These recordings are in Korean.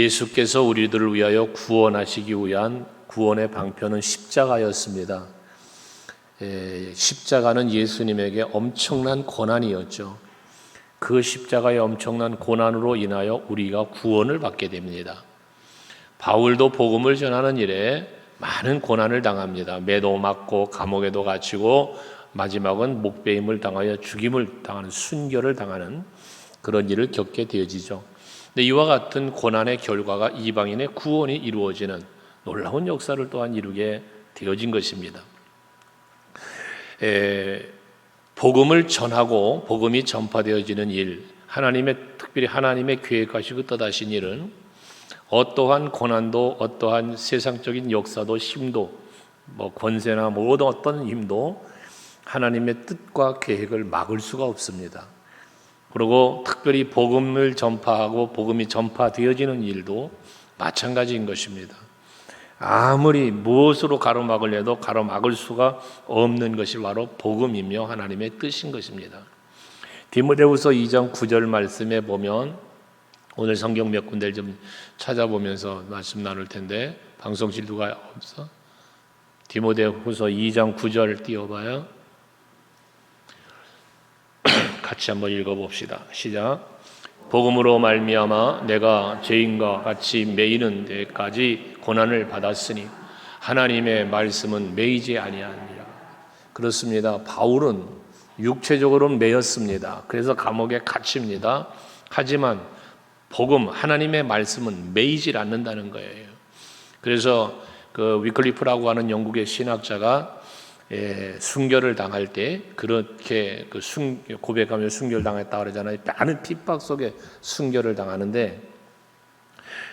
예수께서 우리들을 위하여 구원하시기 위한 구원의 방편은 십자가였습니다. 십자가는 예수님에게 엄청난 고난이었죠. 그 십자가의 엄청난 고난으로 인하여 우리가 구원을 받게 됩니다. 바울도 복음을 전하는 일에 많은 고난을 당합니다. 매도 맞고 감옥에도 갇히고 마지막은 목베임을 당하여 죽임을 당하는, 순교를 당하는 그런 일을 겪게 되어지죠. 근데 이와 같은 고난의 결과가 이방인의 구원이 이루어지는 놀라운 역사를 또한 이루게 되어진 것입니다. 복음을 전하고 복음이 전파되어지는 일, 특별히 하나님의 계획하시고 뜻하신 일은 어떠한 고난도, 어떠한 세상적인 역사도, 힘도, 권세나 모든 어떤 힘도 하나님의 뜻과 계획을 막을 수가 없습니다. 그리고 특별히 복음을 전파하고 복음이 전파되어지는 일도 마찬가지인 것입니다. 아무리 무엇으로 가로막을 해도 가로막을 수가 없는 것이 바로 복음이며 하나님의 뜻인 것입니다. 디모데후서 2장 9절 말씀에 보면, 오늘 성경 몇 군데를 좀 찾아보면서 말씀 나눌 텐데, 방송실 누가 없어? 디모데후서 2장 9절 띄워봐요. 같이 한번 읽어봅시다. 시작. 복음으로 말미암아 내가 죄인과 같이 매이는 데까지 고난을 받았으니 하나님의 말씀은 매이지 아니하니라. 그렇습니다. 바울은 육체적으로는 매였습니다. 그래서 감옥에 갇힙니다. 하지만 복음, 하나님의 말씀은 매이질 않는다는 거예요. 그래서 그 위클리프라고 하는 영국의 신학자가 순교를 당할 때 그렇게 고백하며 순교를 당했다 그러잖아요. 많은 핍박 속에 순교를 당하는데,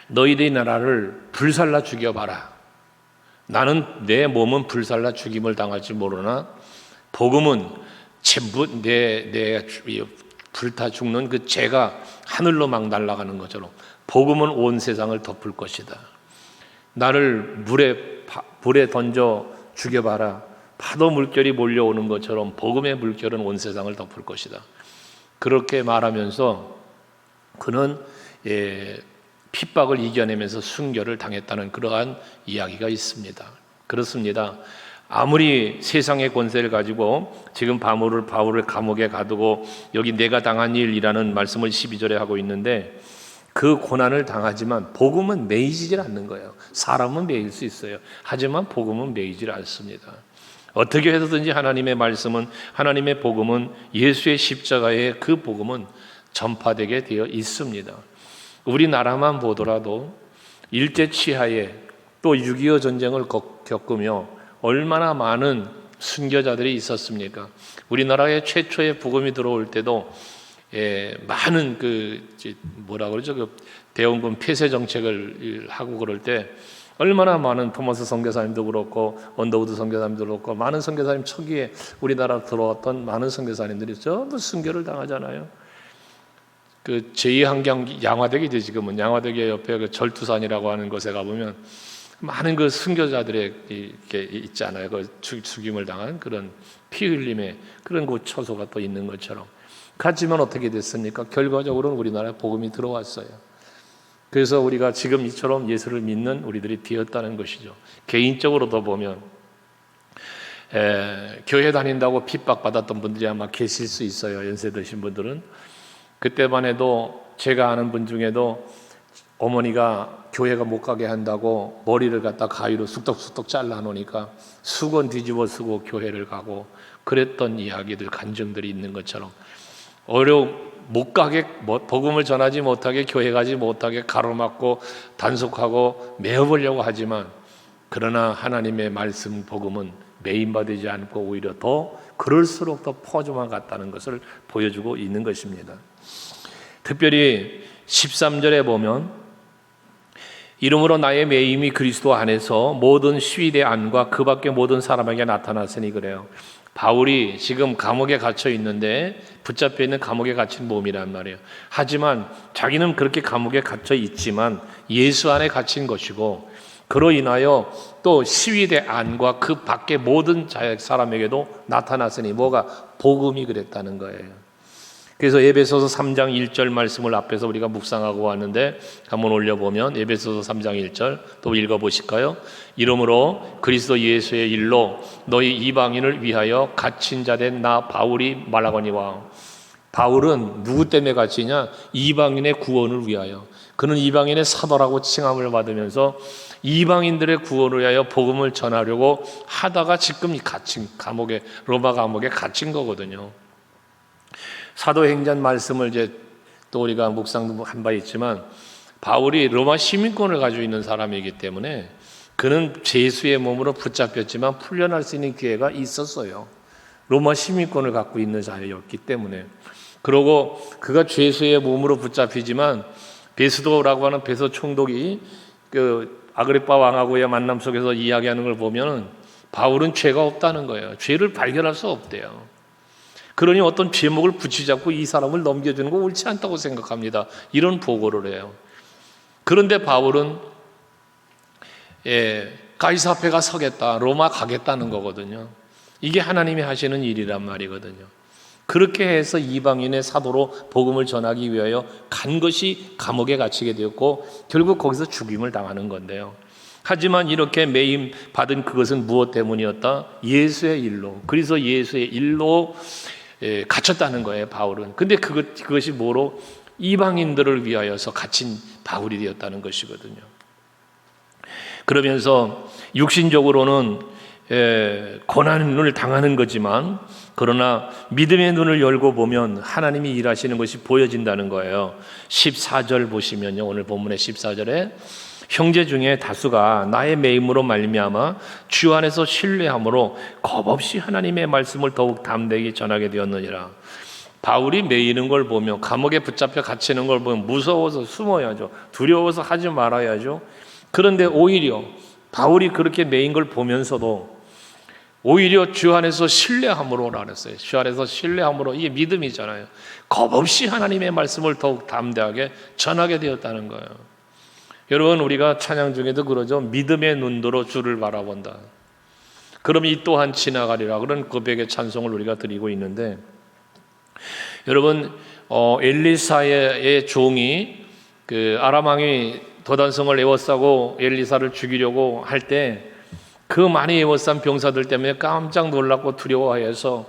너희들이 나라를 불살라 죽여봐라. 나는 내 몸은 불살라 죽임을 당할지 모르나 복음은 내 불타 죽는 그 죄가 하늘로 막 날아가는 것처럼 복음은 온 세상을 덮을 것이다. 나를 불에 던져 죽여봐라. 파도 물결이 몰려오는 것처럼 복음의 물결은 온 세상을 덮을 것이다. 그렇게 말하면서 그는 핍박을 이겨내면서 순교를 당했다는 그러한 이야기가 있습니다. 그렇습니다. 아무리 세상의 권세를 가지고 지금 바울을 감옥에 가두고 여기 내가 당한 일이라는 말씀을 12절에 하고 있는데, 그 고난을 당하지만 복음은 매이질 않는 거예요. 사람은 매일 수 있어요. 하지만 복음은 매이질 않습니다. 어떻게 해서든지 하나님의 말씀은, 하나님의 복음은, 예수의 십자가의 그 복음은 전파되게 되어 있습니다. 우리나라만 보더라도 일제치하에 또 6.25 전쟁을 겪으며 얼마나 많은 순교자들이 있었습니까? 우리나라에 최초의 복음이 들어올 때도 많은 대원군 폐쇄 정책을 하고 그럴 때 얼마나 많은 토마스 선교사님도 그렇고 언더우드 선교사님도 그렇고 많은 선교사님, 초기에 우리나라 들어왔던 많은 선교사님들이 전부 순교를 당하잖아요. 그 제2한강 양화대교죠. 지금은 양화대교 옆에 그 절투산이라고 하는 곳에 가보면 많은 그 순교자들의 이렇게 있잖아요. 그 죽임을 당한 그런 피 흘림의 그런 그 처소가 또 있는 것처럼. 하지만 어떻게 됐습니까? 결과적으로는 우리나라에 복음이 들어왔어요. 그래서 우리가 지금 이처럼 예수를 믿는 우리들이 되었다는 것이죠. 개인적으로도 보면 교회 다닌다고 핍박받았던 분들이 아마 계실 수 있어요. 연세 드신 분들은. 그때만 해도 제가 아는 분 중에도 어머니가 교회가 못 가게 한다고 머리를 갖다 가위로 쑥덕쑥덕 잘라 놓으니까 수건 뒤집어 쓰고 교회를 가고 그랬던 이야기들, 간증들이 있는 것처럼 못 가게, 복음을 전하지 못하게, 교회 가지 못하게 가로막고 단속하고 메어보려고 하지만, 그러나 하나님의 말씀 복음은 매인받지 않고 오히려 더 그럴수록 더 퍼져만 갔다는 것을 보여주고 있는 것입니다. 특별히 13절에 보면 이름으로 나의 매임이 그리스도 안에서 모든 시위대 안과 그 밖에 모든 사람에게 나타났으니 그래요. 바울이 지금 감옥에 갇혀 있는데, 붙잡혀 있는 감옥에 갇힌 몸이란 말이에요. 하지만 자기는 그렇게 감옥에 갇혀 있지만 예수 안에 갇힌 것이고, 그로 인하여 또 시위대 안과 그 밖에 모든 사람에게도 나타났으니, 뭐가? 복음이 그랬다는 거예요. 그래서 에베소서 3장 1절 말씀을 앞에서 우리가 묵상하고 왔는데 한번 올려보면 에베소서 3장 1절 또 읽어보실까요? 이러므로 그리스도 예수의 일로 너희 이방인을 위하여 갇힌 자 된 나 바울이 말하거니와. 바울은 누구 때문에 갇히냐? 이방인의 구원을 위하여. 그는 이방인의 사도라고 칭함을 받으면서 이방인들의 구원을 위하여 복음을 전하려고 하다가 지금 갇힌 감옥에, 로마 감옥에 갇힌 거거든요. 사도행전 말씀을 이제 또 우리가 묵상도 한 바 있지만 바울이 로마 시민권을 가지고 있는 사람이기 때문에 그는 죄수의 몸으로 붙잡혔지만 풀려날 수 있는 기회가 있었어요. 로마 시민권을 갖고 있는 자였기 때문에. 그러고 그가 죄수의 몸으로 붙잡히지만 베스도라고 하는 베소 총독이 그 아그리파 왕하고의 만남 속에서 이야기하는 걸 보면 바울은 죄가 없다는 거예요. 죄를 발견할 수 없대요. 그러니 어떤 제목을 붙이잡고 이 사람을 넘겨주는 거 옳지 않다고 생각합니다. 이런 보고를 해요. 그런데 바울은 가이사 앞에 가 서겠다, 로마 가겠다는 거거든요. 이게 하나님이 하시는 일이란 말이거든요. 그렇게 해서 이방인의 사도로 복음을 전하기 위하여 간 것이 감옥에 갇히게 되었고 결국 거기서 죽임을 당하는 건데요. 하지만 이렇게 매임 받은 그것은 무엇 때문이었다? 예수의 일로, 그래서 예수의 일로 갇혔다는 거예요, 바울은. 근데 그것이 뭐로? 이방인들을 위하여서 갇힌 바울이 되었다는 것이거든요. 그러면서 육신적으로는 고난을 당하는 거지만 그러나 믿음의 눈을 열고 보면 하나님이 일하시는 것이 보여진다는 거예요. 14절 보시면요, 오늘 본문의 14절에 형제 중에 다수가 나의 매임으로 말미암아 주 안에서 신뢰함으로 겁없이 하나님의 말씀을 더욱 담대히 전하게 되었느니라. 바울이 매이는 걸 보면, 감옥에 붙잡혀 갇히는 걸 보면 무서워서 숨어야죠. 두려워서 하지 말아야죠. 그런데 오히려 바울이 그렇게 매인 걸 보면서도 오히려 주 안에서 신뢰함으로 그랬어요. 주 안에서 신뢰함으로, 이게 믿음이잖아요. 겁없이 하나님의 말씀을 더욱 담대하게 전하게 되었다는 거예요. 여러분, 우리가 찬양 중에도 그러죠. 믿음의 눈도로 주를 바라본다. 그럼 이 또한 지나가리라. 그런 고백의 찬송을 우리가 드리고 있는데, 여러분, 엘리사의 종이 그 아람 왕이 도단성을 에워싸고 엘리사를 죽이려고 할 때 그 많이 에워싼 병사들 때문에 깜짝 놀랐고 두려워해서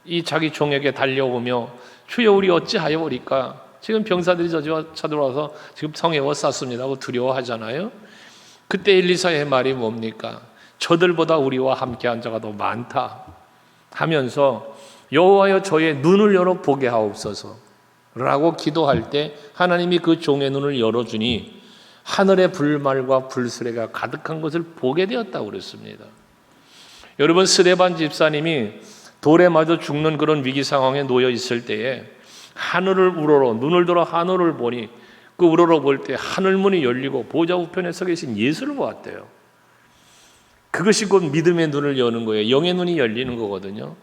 이 자기 종에게 달려오며 주여 우리 어찌하여오리까? 지금 병사들이 쳐들어와서 지금 성에 에워쌌습니다 하고 두려워하잖아요. 그때 엘리사의 말이 뭡니까? 저들보다 우리와 함께한 자가 더 많다 하면서 여호와여 저의 눈을 열어 보게 하옵소서 라고 기도할 때 하나님이 그 종의 눈을 열어주니 하늘의 불말과 불수레가 가득한 것을 보게 되었다고 그랬습니다. 여러분, 스데반 집사님이 돌에 맞아 죽는 그런 위기 상황에 놓여 있을 때에 하늘을 우러러 눈을 들어 하늘을 보니 그 우러러 볼 때 하늘문이 열리고 보좌 우편에 서 계신 예수를 보았대요. 그것이 곧 믿음의 눈을 여는 거예요. 영의 눈이 열리는 거거든요.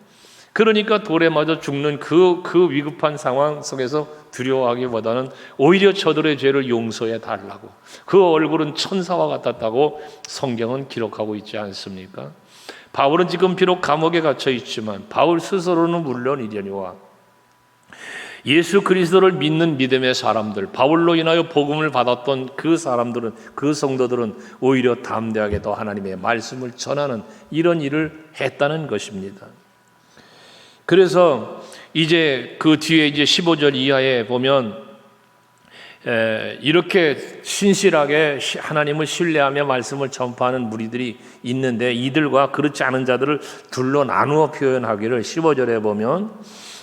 그러니까 돌에 맞아 죽는 그 위급한 상황 속에서 두려워하기보다는 오히려 저들의 죄를 용서해 달라고, 그 얼굴은 천사와 같았다고 성경은 기록하고 있지 않습니까? 바울은 지금 비록 감옥에 갇혀 있지만 바울 스스로는 물론이려니와 예수 그리스도를 믿는 믿음의 사람들, 바울로 인하여 복음을 받았던 그 사람들은, 그 성도들은 오히려 담대하게 더 하나님의 말씀을 전하는 이런 일을 했다는 것입니다. 그래서 이제 그 뒤에 이제 15절 이하에 보면 이렇게 신실하게 하나님을 신뢰하며 말씀을 전파하는 무리들이 있는데 이들과 그렇지 않은 자들을 둘로 나누어 표현하기를 15절에 보면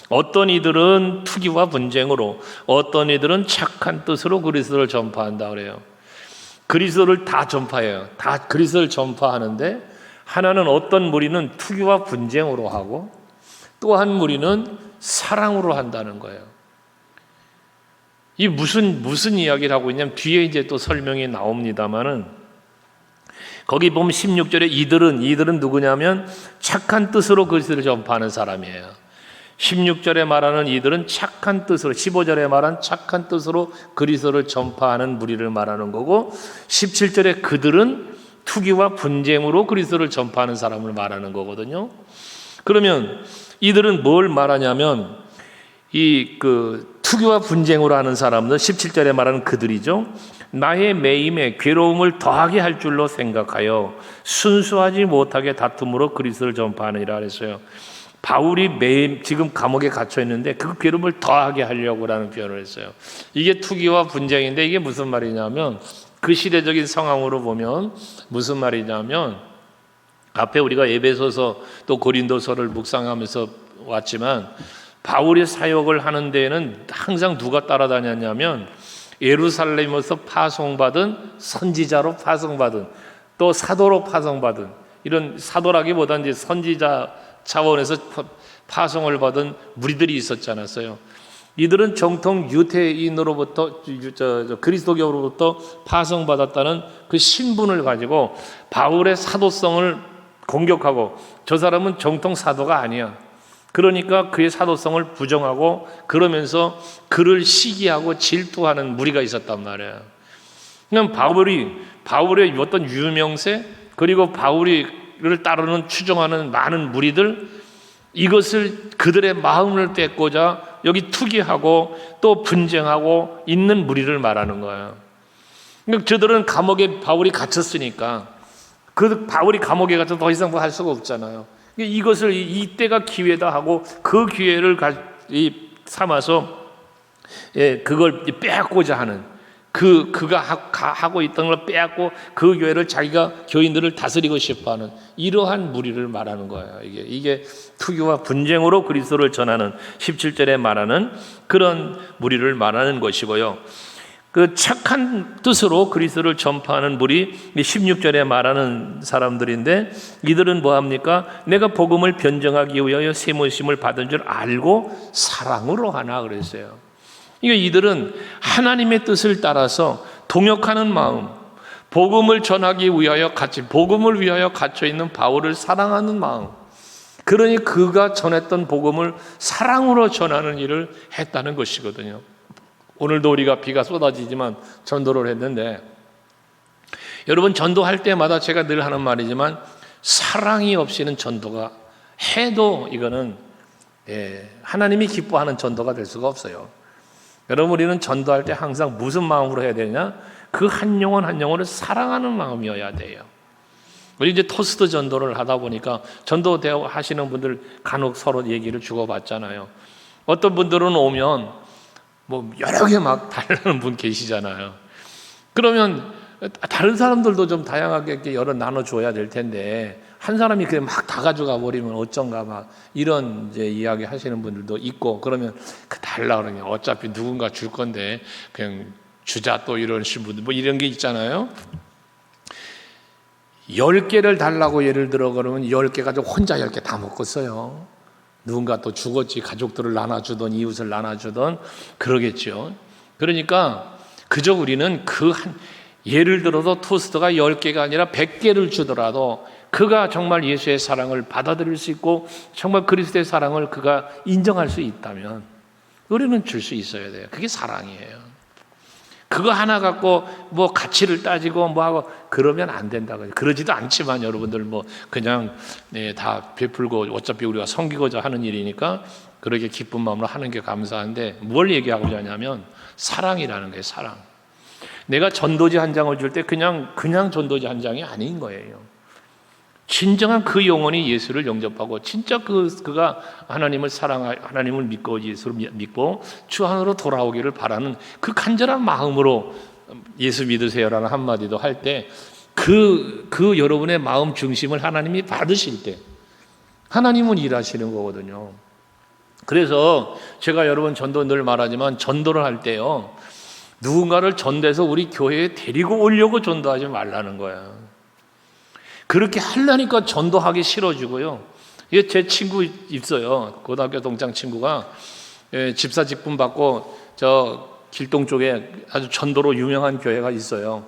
어떤 이들은 투기와 분쟁으로, 어떤 이들은 착한 뜻으로 그리스도를 전파한다 그래요. 그리스도를 다 전파해요. 다 그리스도를 전파하는데 하나는 어떤 무리는 투기와 분쟁으로 하고 또 한 무리는 사랑으로 한다는 거예요. 이 무슨 이야기를 하고 있냐면 뒤에 이제 또 설명이 나옵니다만은 거기 보면 16절에 이들은 누구냐면 착한 뜻으로 그리스도를 전파하는 사람이에요. 16절에 말하는 이들은 착한 뜻으로, 15절에 말한 착한 뜻으로 그리스도를 전파하는 무리를 말하는 거고 17절에 그들은 투기와 분쟁으로 그리스도를 전파하는 사람을 말하는 거거든요. 그러면 이들은 뭘 말하냐면 이 투기와 분쟁으로 하는 사람들 17절에 말하는 그들이죠. 나의 매임에 괴로움을 더하게 할 줄로 생각하여 순수하지 못하게 다툼으로 그리스도를 전파하느니라 그랬어요. 바울이 매임 지금 감옥에 갇혀 있는데 그 괴로움을 더하게 하려고라는 표현을 했어요. 이게 투기와 분쟁인데 이게 무슨 말이냐면 그 시대적인 상황으로 보면 무슨 말이냐면 앞에 우리가 에베소서 또 고린도서를 묵상하면서 왔지만 바울이 사역을 하는 데에는 항상 누가 따라다녔냐면 예루살렘에서 파송받은 선지자로 파송받은 또 사도로 파송받은 이런 사도라기보다는 이제 선지자 차원에서 파송을 받은 무리들이 있었지 않았어요. 이들은 정통 유대인으로부터 그리스도교로부터 파송받았다는 그 신분을 가지고 바울의 사도성을 공격하고 저 사람은 정통 사도가 아니야. 그러니까 그의 사도성을 부정하고 그러면서 그를 시기하고 질투하는 무리가 있었단 말이에요. 그냥 바울의 어떤 유명세 그리고 바울이를 따르는 추종하는 많은 무리들 이것을 그들의 마음을 뺏고자 여기 투기하고 또 분쟁하고 있는 무리를 말하는 거예요. 그러니까 저들은 감옥에 바울이 갇혔으니까 그 바울이 감옥에 갇혀 더 이상 뭐 할 수가 없잖아요. 이것을 이때가 기회다 하고 그 기회를 삼아서 그걸 빼앗고자 하는 그가 하고 있던 걸 빼앗고 그 교회를 자기가 교인들을 다스리고 싶어하는 이러한 무리를 말하는 거예요. 이게 투기와 분쟁으로 그리스도를 전하는 17절에 말하는 그런 무리를 말하는 것이고요. 그 착한 뜻으로 그리스도를 전파하는 무리 16절에 말하는 사람들인데 이들은 뭐합니까? 내가 복음을 변정하기 위하여 세모심을 받은 줄 알고 사랑으로 하나 그랬어요. 이들은 하나님의 뜻을 따라서 동역하는 마음, 복음을 전하기 위하여 복음을 위하여 갇혀 있는 바울을 사랑하는 마음. 그러니 그가 전했던 복음을 사랑으로 전하는 일을 했다는 것이거든요. 오늘도 우리가 비가 쏟아지지만 전도를 했는데 여러분 전도할 때마다 제가 늘 하는 말이지만 사랑이 없이는 전도가 해도 이거는 하나님이 기뻐하는 전도가 될 수가 없어요. 여러분 우리는 전도할 때 항상 무슨 마음으로 해야 되냐? 그 한 영혼 한 영혼을 사랑하는 마음이어야 돼요. 우리 이제 토스트 전도를 하다 보니까 전도 대화 하시는 분들 간혹 서로 얘기를 주고받잖아요. 어떤 분들은 오면 뭐 여러 개 막 달라는 분 계시잖아요. 그러면 다른 사람들도 좀 다양하게 이렇게 여러 나눠줘야 될 텐데 한 사람이 그냥 막 다 가져가 버리면 어쩐가 막 이런 이제 이야기 하시는 분들도 있고 그러면 달라 그러냐 어차피 누군가 줄 건데 그냥 주자 또 이러신 분들 뭐 이런 게 있잖아요. 10개를 달라고 예를 들어 그러면 10개 가지고 혼자 10개 다 먹겠어요. 누군가 또 죽었지 가족들을 나눠주던 이웃을 나눠주던 그러겠죠. 그러니까 그저 우리는 예를 들어서 토스트가 10개가 아니라 100개를 주더라도 그가 정말 예수의 사랑을 받아들일 수 있고 정말 그리스도의 사랑을 그가 인정할 수 있다면 우리는 줄 수 있어야 돼요. 그게 사랑이에요. 그거 하나 갖고 뭐 가치를 따지고 뭐 하고 그러면 안 된다고. 그러지도 않지만 여러분들 뭐 그냥 다 베풀고 어차피 우리가 섬기고자 하는 일이니까 그렇게 기쁜 마음으로 하는 게 감사한데 뭘 얘기하고자 하냐면 사랑이라는 거예요. 사랑. 내가 전도지 한 장을 줄 때 그냥 전도지 한 장이 아닌 거예요. 진정한 그 영혼이 예수를 영접하고 진짜 그가 하나님을 하나님을 믿고 예수를 믿고 주 안으로 돌아오기를 바라는 그 간절한 마음으로 예수 믿으세요라는 한마디도 할 때 그 여러분의 마음 중심을 하나님이 받으실 때 하나님은 일하시는 거거든요. 그래서 제가 여러분 전도 늘 말하지만 전도를 할 때요 누군가를 전도해서 우리 교회에 데리고 오려고 전도하지 말라는 거야. 그렇게 하려니까 전도하기 싫어지고요. 이게 제 친구 있어요. 고등학교 동창 친구가 집사 직분 받고 저 길동 쪽에 아주 전도로 유명한 교회가 있어요.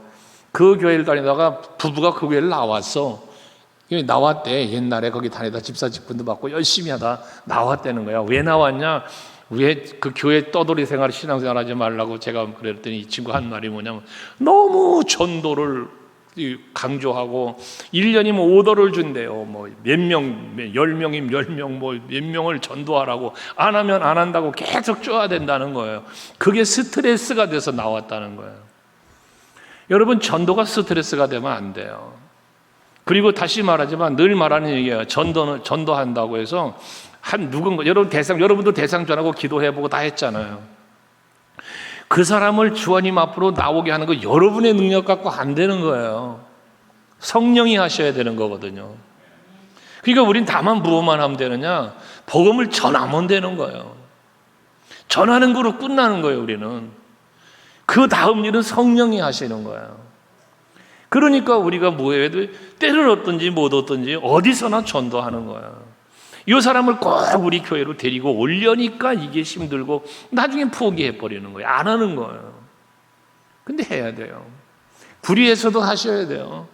그 교회를 다니다가 부부가 그 교회를 나왔대. 옛날에 거기 다니다 집사 직분도 받고 열심히 하다 나왔다는 거야. 왜 나왔냐? 왜 그 교회 떠돌이 신앙생활 하지 말라고 제가 그랬더니 이 친구 한 말이 뭐냐면 너무 전도를 강조하고 1년이면 오더를 준대요. 뭐 몇 명, 10명이면 10명, 뭐 몇 명을 전도하라고, 안 하면 안 한다고 계속 줘야 된다는 거예요. 그게 스트레스가 돼서 나왔다는 거예요. 여러분, 전도가 스트레스가 되면 안 돼요. 그리고 다시 말하지만 늘 말하는 얘기예요. 전도한다고 해서 여러분도 대상 전하고 기도해보고 다 했잖아요. 그 사람을 주님 앞으로 나오게 하는 거 여러분의 능력 갖고 안 되는 거예요. 성령이 하셔야 되는 거거든요. 그러니까 우린 다만 무엇만 하면 되느냐? 복음을 전하면 되는 거예요. 전하는 거로 끝나는 거예요, 우리는. 그 다음 일은 성령이 하시는 거예요. 그러니까 우리가 뭐해도 때를 얻든지 못 얻든지 어디서나 전도하는 거예요. 이 사람을 꼭 우리 교회로 데리고 오려니까 이게 힘들고 나중에 포기해버리는 거예요. 안 하는 거예요. 근데 해야 돼요. 구리에서도 하셔야 돼요.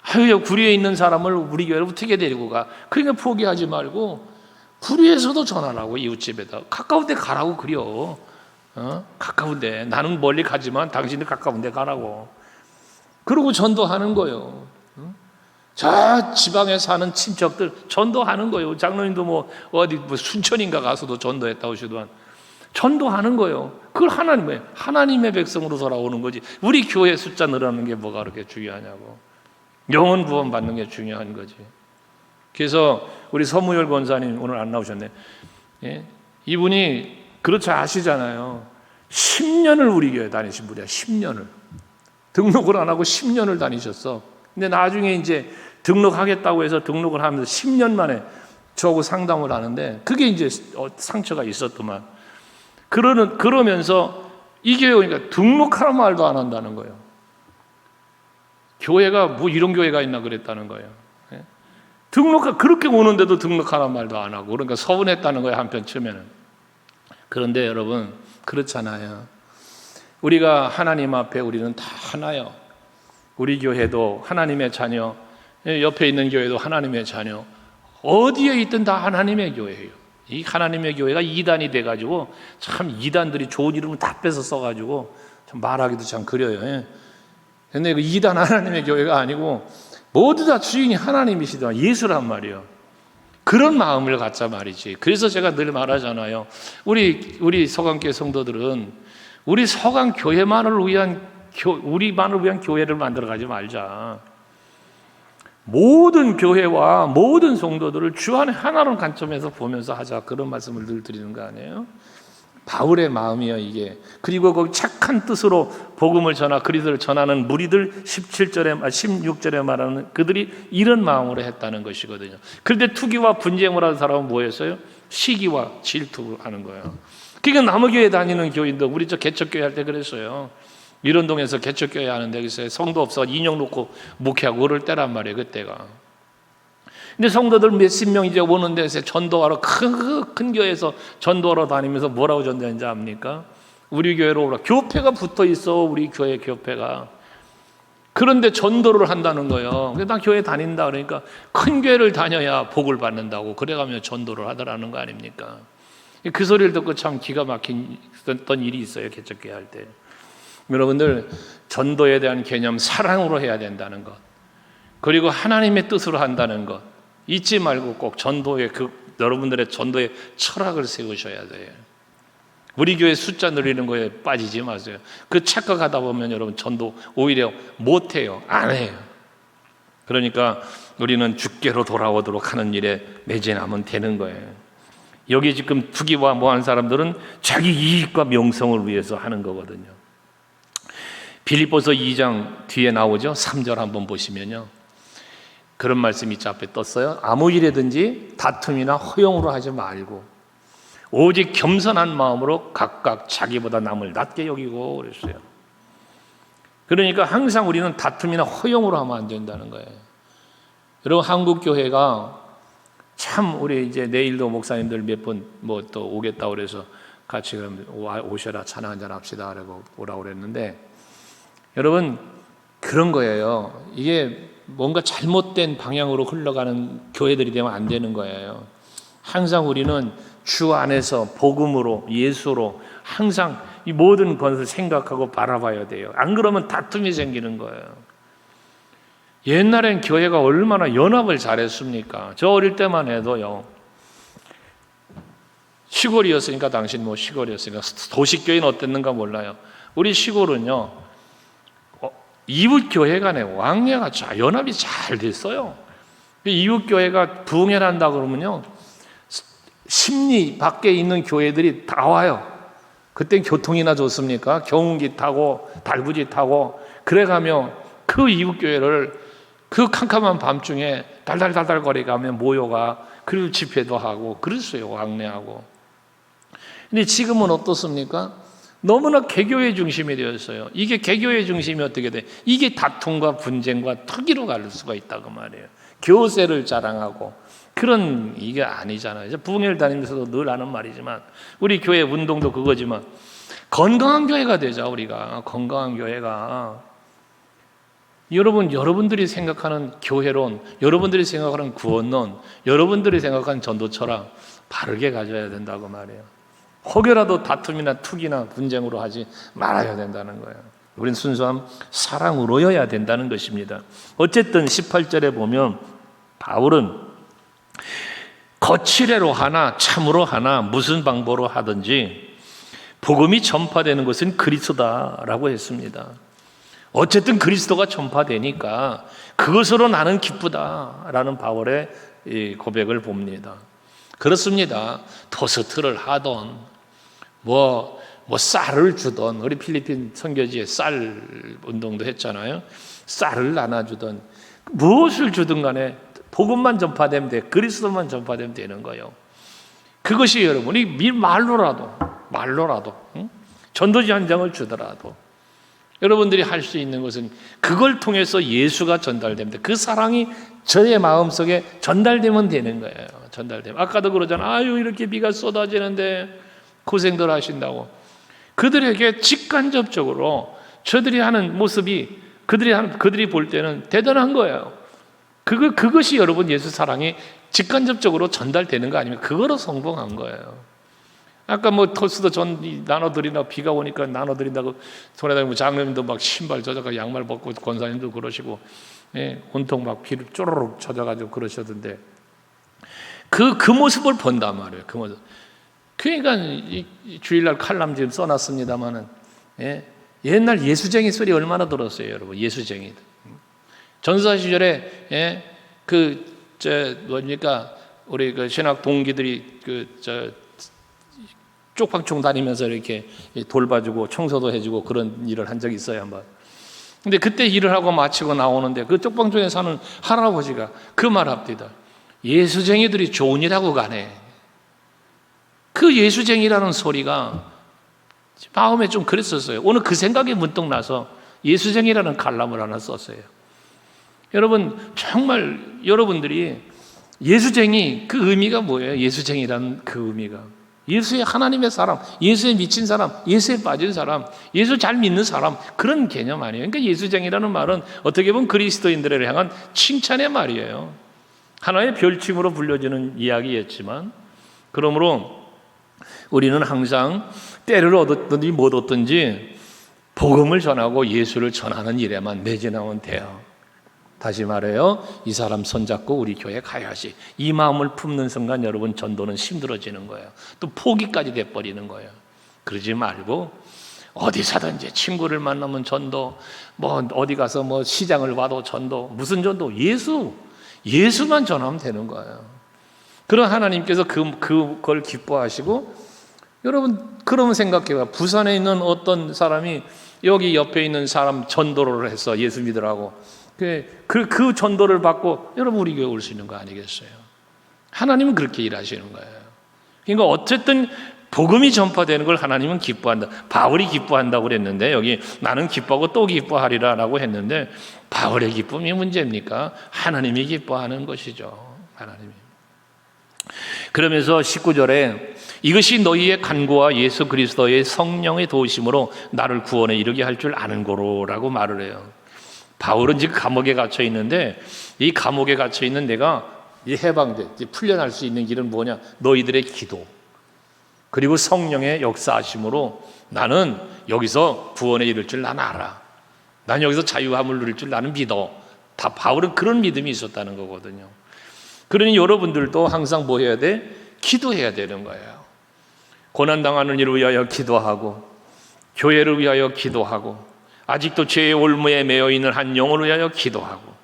아유, 구리에 있는 사람을 우리 교회로 어떻게 데리고 가? 그러니까 포기하지 말고 구리에서도 전하라고. 이웃집에다 가까운 데 가라고. 그려. 가까운 데. 나는 멀리 가지만 당신들 가까운 데 가라고. 그러고 전도하는 거예요. 저 지방에 사는 친척들 전도하는 거예요. 장로님도 어디 순천인가 가서도 전도했다 오시더만 전도하는 거예요. 그걸 하나님의 백성으로 돌아오는 거지. 우리 교회 숫자 늘어나는 게 뭐가 그렇게 중요하냐고. 영혼 구원 받는 게 중요한 거지. 그래서 우리 서무열 권사님 오늘 안 나오셨네. 예? 이분이 그렇죠, 아시잖아요. 10년을 우리 교회 다니신 분이야. 10년을 등록을 안 하고 10년을 다니셨어. 근데 나중에 이제 등록하겠다고 해서 등록을 하면서 10년 만에 저하고 상담을 하는데 그게 이제 상처가 있었더만. 그러면서 이 교회 오니까 등록하라는 말도 안 한다는 거예요. 교회가 뭐 이런 교회가 있나 그랬다는 거예요. 그렇게 오는데도 등록하라는 말도 안 하고, 그러니까 서운했다는 거예요, 한편 치면은. 그런데 여러분, 그렇잖아요. 우리가 하나님 앞에 우리는 다 하나요. 우리 교회도 하나님의 자녀, 옆에 있는 교회도 하나님의 자녀, 어디에 있든 다 하나님의 교회예요. 이 하나님의 교회가 이단이 돼가지고 참 이단들이 좋은 이름을 다 뺏어 써가지고 참 말하기도 참 그려요. 근데 그 이단 하나님의 교회가 아니고 모두 다 주인이 하나님이시다, 예수란 말이에요. 그런 마음을 갖자 말이지. 그래서 제가 늘 말하잖아요. 우리 서강교회 성도들은 우리 서강교회만을 위한 우리만을 위한 교회를 만들어가지 말자. 모든 교회와 모든 성도들을 주 안에 하나로 관점에서 보면서 하자. 그런 말씀을 늘 드리는 거 아니에요? 바울의 마음이에요, 이게. 그리고 그 착한 뜻으로 복음을 그리스도를 전하는 무리들 16절에 말하는 그들이 이런 마음으로 했다는 것이거든요. 그런데 투기와 분쟁을 하는 사람은 뭐였어요? 시기와 질투하는 거예요. 그러니까 남의교회 다니는 교인도 우리 저 개척교회 할 때 그랬어요. 밀원동에서 개척교회 하는데 그래서 성도 없어 인형 놓고 목회하고 그럴 때란 말이에요, 그때가. 근데 성도들 몇십 명 이제 오는 데서 전도하러 큰 교회에서 전도하러 다니면서 뭐라고 전도하는지 압니까? 우리 교회로 오라. 교회가 붙어 있어, 우리 교회 교회가. 그런데 전도를 한다는 거예요. 그래서 나 교회 다닌다 그러니까 큰 교회를 다녀야 복을 받는다고 그래가며 전도를 하더라는 거 아닙니까? 그 소리를 듣고 참 기가 막혔던 일이 있어요, 개척교회 할 때. 여러분들, 전도에 대한 개념 사랑으로 해야 된다는 것, 그리고 하나님의 뜻으로 한다는 것 잊지 말고 꼭 여러분들의 전도의 철학을 세우셔야 돼요. 우리 교회 숫자 늘리는 거에 빠지지 마세요. 그 착각하다 보면 여러분 전도 오히려 못해요, 안 해요. 그러니까 우리는 주께로 돌아오도록 하는 일에 매진하면 되는 거예요. 여기 지금 투기와 뭐한 사람들은 자기 이익과 명성을 위해서 하는 거거든요. 빌립보서 2장 뒤에 나오죠. 3절 한번 보시면요, 그런 말씀이 저 앞에 떴어요. 아무 일에든지 다툼이나 허용으로 하지 말고 오직 겸손한 마음으로 각각 자기보다 남을 낮게 여기고 그랬어요. 그러니까 항상 우리는 다툼이나 허용으로 하면 안 된다는 거예요. 여러분, 한국 교회가 참 우리 이제 내일도 목사님들 몇 분 또 오겠다 그래서 같이 오셔라 찬양 한잔 합시다 라고 오라고 그랬는데, 여러분 그런 거예요. 이게 뭔가 잘못된 방향으로 흘러가는 교회들이 되면 안 되는 거예요. 항상 우리는 주 안에서 복음으로 예수로 항상 이 모든 것을 생각하고 바라봐야 돼요. 안 그러면 다툼이 생기는 거예요. 옛날엔 교회가 얼마나 연합을 잘했습니까? 저 어릴 때만 해도요, 시골이었으니까, 당신 뭐 시골이었으니까 도시교회는 어땠는가 몰라요. 우리 시골은요, 이웃교회 간에 왕래가 연합이 잘 됐어요. 이웃교회가 부흥회한다 그러면요, 심리 밖에 있는 교회들이 다 와요. 그땐 교통이나 좋습니까? 경운기 타고 달구지 타고 그래가며 그 이웃교회를 그 캄캄한 밤중에 달달달달 거리가며 모여가, 그리고 집회도 하고 그랬어요. 왕래하고. 근데 지금은 어떻습니까? 너무나 개교의 중심이 되었어요. 이게 개교의 중심이 어떻게 돼? 이게 다툼과 분쟁과 투기로 갈 수가 있다고 말이에요. 교세를 자랑하고 그런, 이게 아니잖아요. 부흥회를 다니면서도 늘 하는 말이지만, 우리 교회 운동도 그거지만, 건강한 교회가 되자. 우리가 건강한 교회가, 여러분들이 생각하는 교회론, 여러분들이 생각하는 구원론, 여러분들이 생각하는 전도 철학 바르게 가져야 된다고 말이에요. 혹여라도 다툼이나 투기나 분쟁으로 하지 말아야 된다는 거예요. 우린 순수한 사랑으로여야 된다는 것입니다. 어쨌든 18절에 보면 바울은 거칠애로 하나 참으로 하나 무슨 방법으로 하든지 복음이 전파되는 것은 그리스도다라고 했습니다. 어쨌든 그리스도가 전파되니까 그것으로 나는 기쁘다라는 바울의 고백을 봅니다. 그렇습니다. 토스트를 하던 뭐 쌀을 주던, 우리 필리핀 선교지에 쌀 운동도 했잖아요. 쌀을 나눠주던, 무엇을 주든 간에 복음만 전파되면 돼. 그리스도만 전파되면 되는 거예요. 그것이 여러분이 말로라도 전도지 한 장을 주더라도 여러분들이 할 수 있는 것은 그걸 통해서 예수가 전달됩니다. 그 사랑이 저의 마음속에 전달되면 되는 거예요. 전달되면. 아까도 그러잖아요. 아유, 이렇게 비가 쏟아지는데 고생들 하신다고. 그들에게 직간접적으로 저들이 하는 모습이 그들이 볼 때는 대단한 거예요. 그것이 여러분 예수 사랑이 직간접적으로 전달되는 거 아니면 그거로 성공한 거예요. 아까 뭐 토스도 전 나눠드린다고, 비가 오니까 나눠드린다고 손에다 장로님도 막 신발 젖어가 양말 벗고, 권사님도 그러시고, 온통 막 비를 쪼르륵 젖어가지고 그러셨던데, 그 모습을 본단 말이에요. 그 모습. 그러니까 주일날 칼럼 지금 써놨습니다만은, 옛날 예수쟁이 소리 얼마나 들었어요, 여러분. 예수쟁이. 전사 시절에 우리 그 신학 동기들이 쪽방총 다니면서 이렇게 돌봐주고 청소도 해주고 그런 일을 한 적이 있어요, 한번. 근데 그때 일을 하고 마치고 나오는데 그 쪽방촌에 사는 할아버지가 그 말 합디다. 예수쟁이들이 좋은 일하고 가네. 그 예수쟁이라는 소리가 마음에 좀 그랬었어요. 오늘 그 생각이 문득 나서 예수쟁이라는 칼럼을 하나 썼어요. 여러분, 정말 여러분들이 예수쟁이, 그 의미가 뭐예요? 예수쟁이라는 그 의미가 예수의 하나님의 사람, 예수에 미친 사람, 예수에 빠진 사람, 예수 잘 믿는 사람, 그런 개념 아니에요. 그러니까 예수쟁이라는 말은 어떻게 보면 그리스도인들을 향한 칭찬의 말이에요. 하나의 별칭으로 불려지는 이야기였지만, 그러므로 우리는 항상 때를 얻었든지 못 얻든지 복음을 전하고 예수를 전하는 일에만 매진하면 돼요. 다시 말해요, 이 사람 손잡고 우리 교회 가야지, 이 마음을 품는 순간 여러분 전도는 힘들어지는 거예요. 또 포기까지 돼버리는 거예요. 그러지 말고 어디서든지 친구를 만나면 전도, 뭐 어디 가서 뭐 시장을 봐도 전도, 무슨 전도? 예수만 전하면 되는 거예요. 그런 하나님께서 그걸 기뻐하시고, 여러분 그러면 생각해봐요. 부산에 있는 어떤 사람이 여기 옆에 있는 사람 전도를 해서 예수 믿으라고, 그 전도를 받고 여러분 우리 교회 올 수 있는 거 아니겠어요? 하나님은 그렇게 일하시는 거예요. 그러니까 어쨌든 복음이 전파되는 걸 하나님은 기뻐한다. 바울이 기뻐한다고 그랬는데, 여기 나는 기뻐하고 또 기뻐하리라 라고 했는데, 바울의 기쁨이 문제입니까? 하나님이 기뻐하는 것이죠. 하나님이. 그러면서 19절에 이것이 너희의 간구와 예수 그리스도의 성령의 도우심으로 나를 구원에 이르게 할 줄 아는 거로라고 말을 해요. 바울은 지금 감옥에 갇혀 있는데, 이 감옥에 갇혀 있는 내가 해방돼 풀려날 수 있는 길은 뭐냐? 너희들의 기도, 그리고 성령의 역사하심으로 나는 여기서 구원에 이를 줄 나는 알아. 난 여기서 자유함을 누릴 줄 나는 믿어. 다 바울은 그런 믿음이 있었다는 거거든요. 그러니 여러분들도 항상 뭐 해야 돼? 기도해야 되는 거예요. 고난당하는 이를 위하여 기도하고, 교회를 위하여 기도하고, 아직도 죄의 올무에 매여 있는 한 영혼을 위하여 기도하고,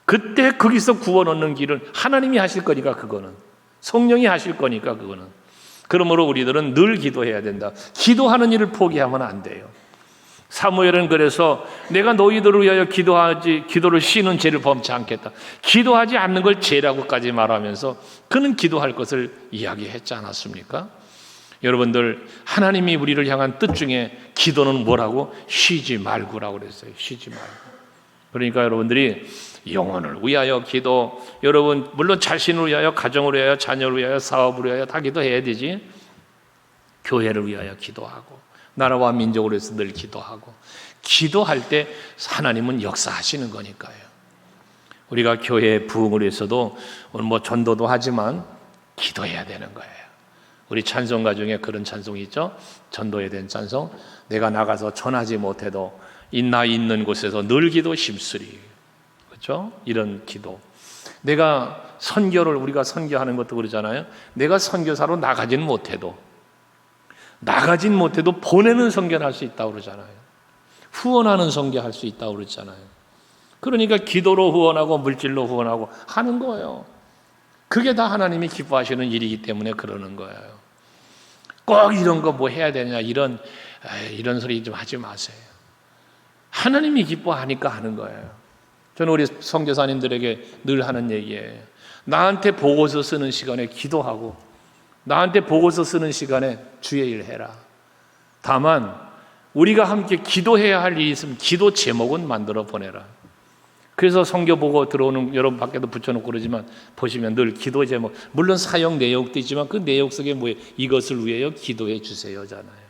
그때 거기서 구원 얻는 길은 하나님이 하실 거니까, 그거는 성령이 하실 거니까, 그거는. 그러므로 우리들은 늘 기도해야 된다. 기도하는 일을 포기하면 안 돼요. 사무엘은 그래서 내가 너희들을 위하여 기도를 쉬는 죄를 범치 않겠다. 기도하지 않는 걸 죄라고까지 말하면서 그는 기도할 것을 이야기했지 않았습니까? 여러분들, 하나님이 우리를 향한 뜻 중에 기도는 뭐라고? 쉬지 말고라고 그랬어요. 쉬지 말고. 그러니까 여러분들이 영혼을 위하여 기도, 여러분 물론 자신을 위하여, 가정을 위하여, 자녀를 위하여, 사업을 위하여 다 기도해야 되지. 교회를 위하여 기도하고, 나라와 민족을 위해서 늘 기도하고, 기도할 때 하나님은 역사하시는 거니까요. 우리가 교회 부흥을 위해서도 오늘 뭐 전도도 하지만 기도해야 되는 거예요. 우리 찬송가 중에 그런 찬송이 있죠. 전도에 대한 찬송. 내가 나가서 전하지 못해도 나 있는 곳에서 늘 기도 힘쓰리. 그렇죠? 이런 기도. 내가 선교를, 우리가 선교하는 것도 그러잖아요. 내가 선교사로 나가진 못해도 보내는 선교를 할 수 있다고 그러잖아요. 후원하는 선교할 수 있다고 그러잖아요. 그러니까 기도로 후원하고 물질로 후원하고 하는 거예요. 그게 다 하나님이 기뻐하시는 일이기 때문에 그러는 거예요. 꼭 이런 거 뭐 해야 되냐, 이런 소리 좀 하지 마세요. 하나님이 기뻐하니까 하는 거예요. 저는 우리 선교사님들에게 늘 하는 얘기예요. 나한테 보고서 쓰는 시간에 기도하고, 나한테 보고서 쓰는 시간에 주의 일 해라. 다만 우리가 함께 기도해야 할 일이 있으면 기도 제목은 만들어 보내라. 그래서 선교 보고 들어오는 여러분 밖에도 붙여놓고 그러지만 보시면 늘 기도 제목, 물론 사역 내역도 있지만 그 내역 속에 뭐예요? 이것을 위하여 기도해 주세요잖아요.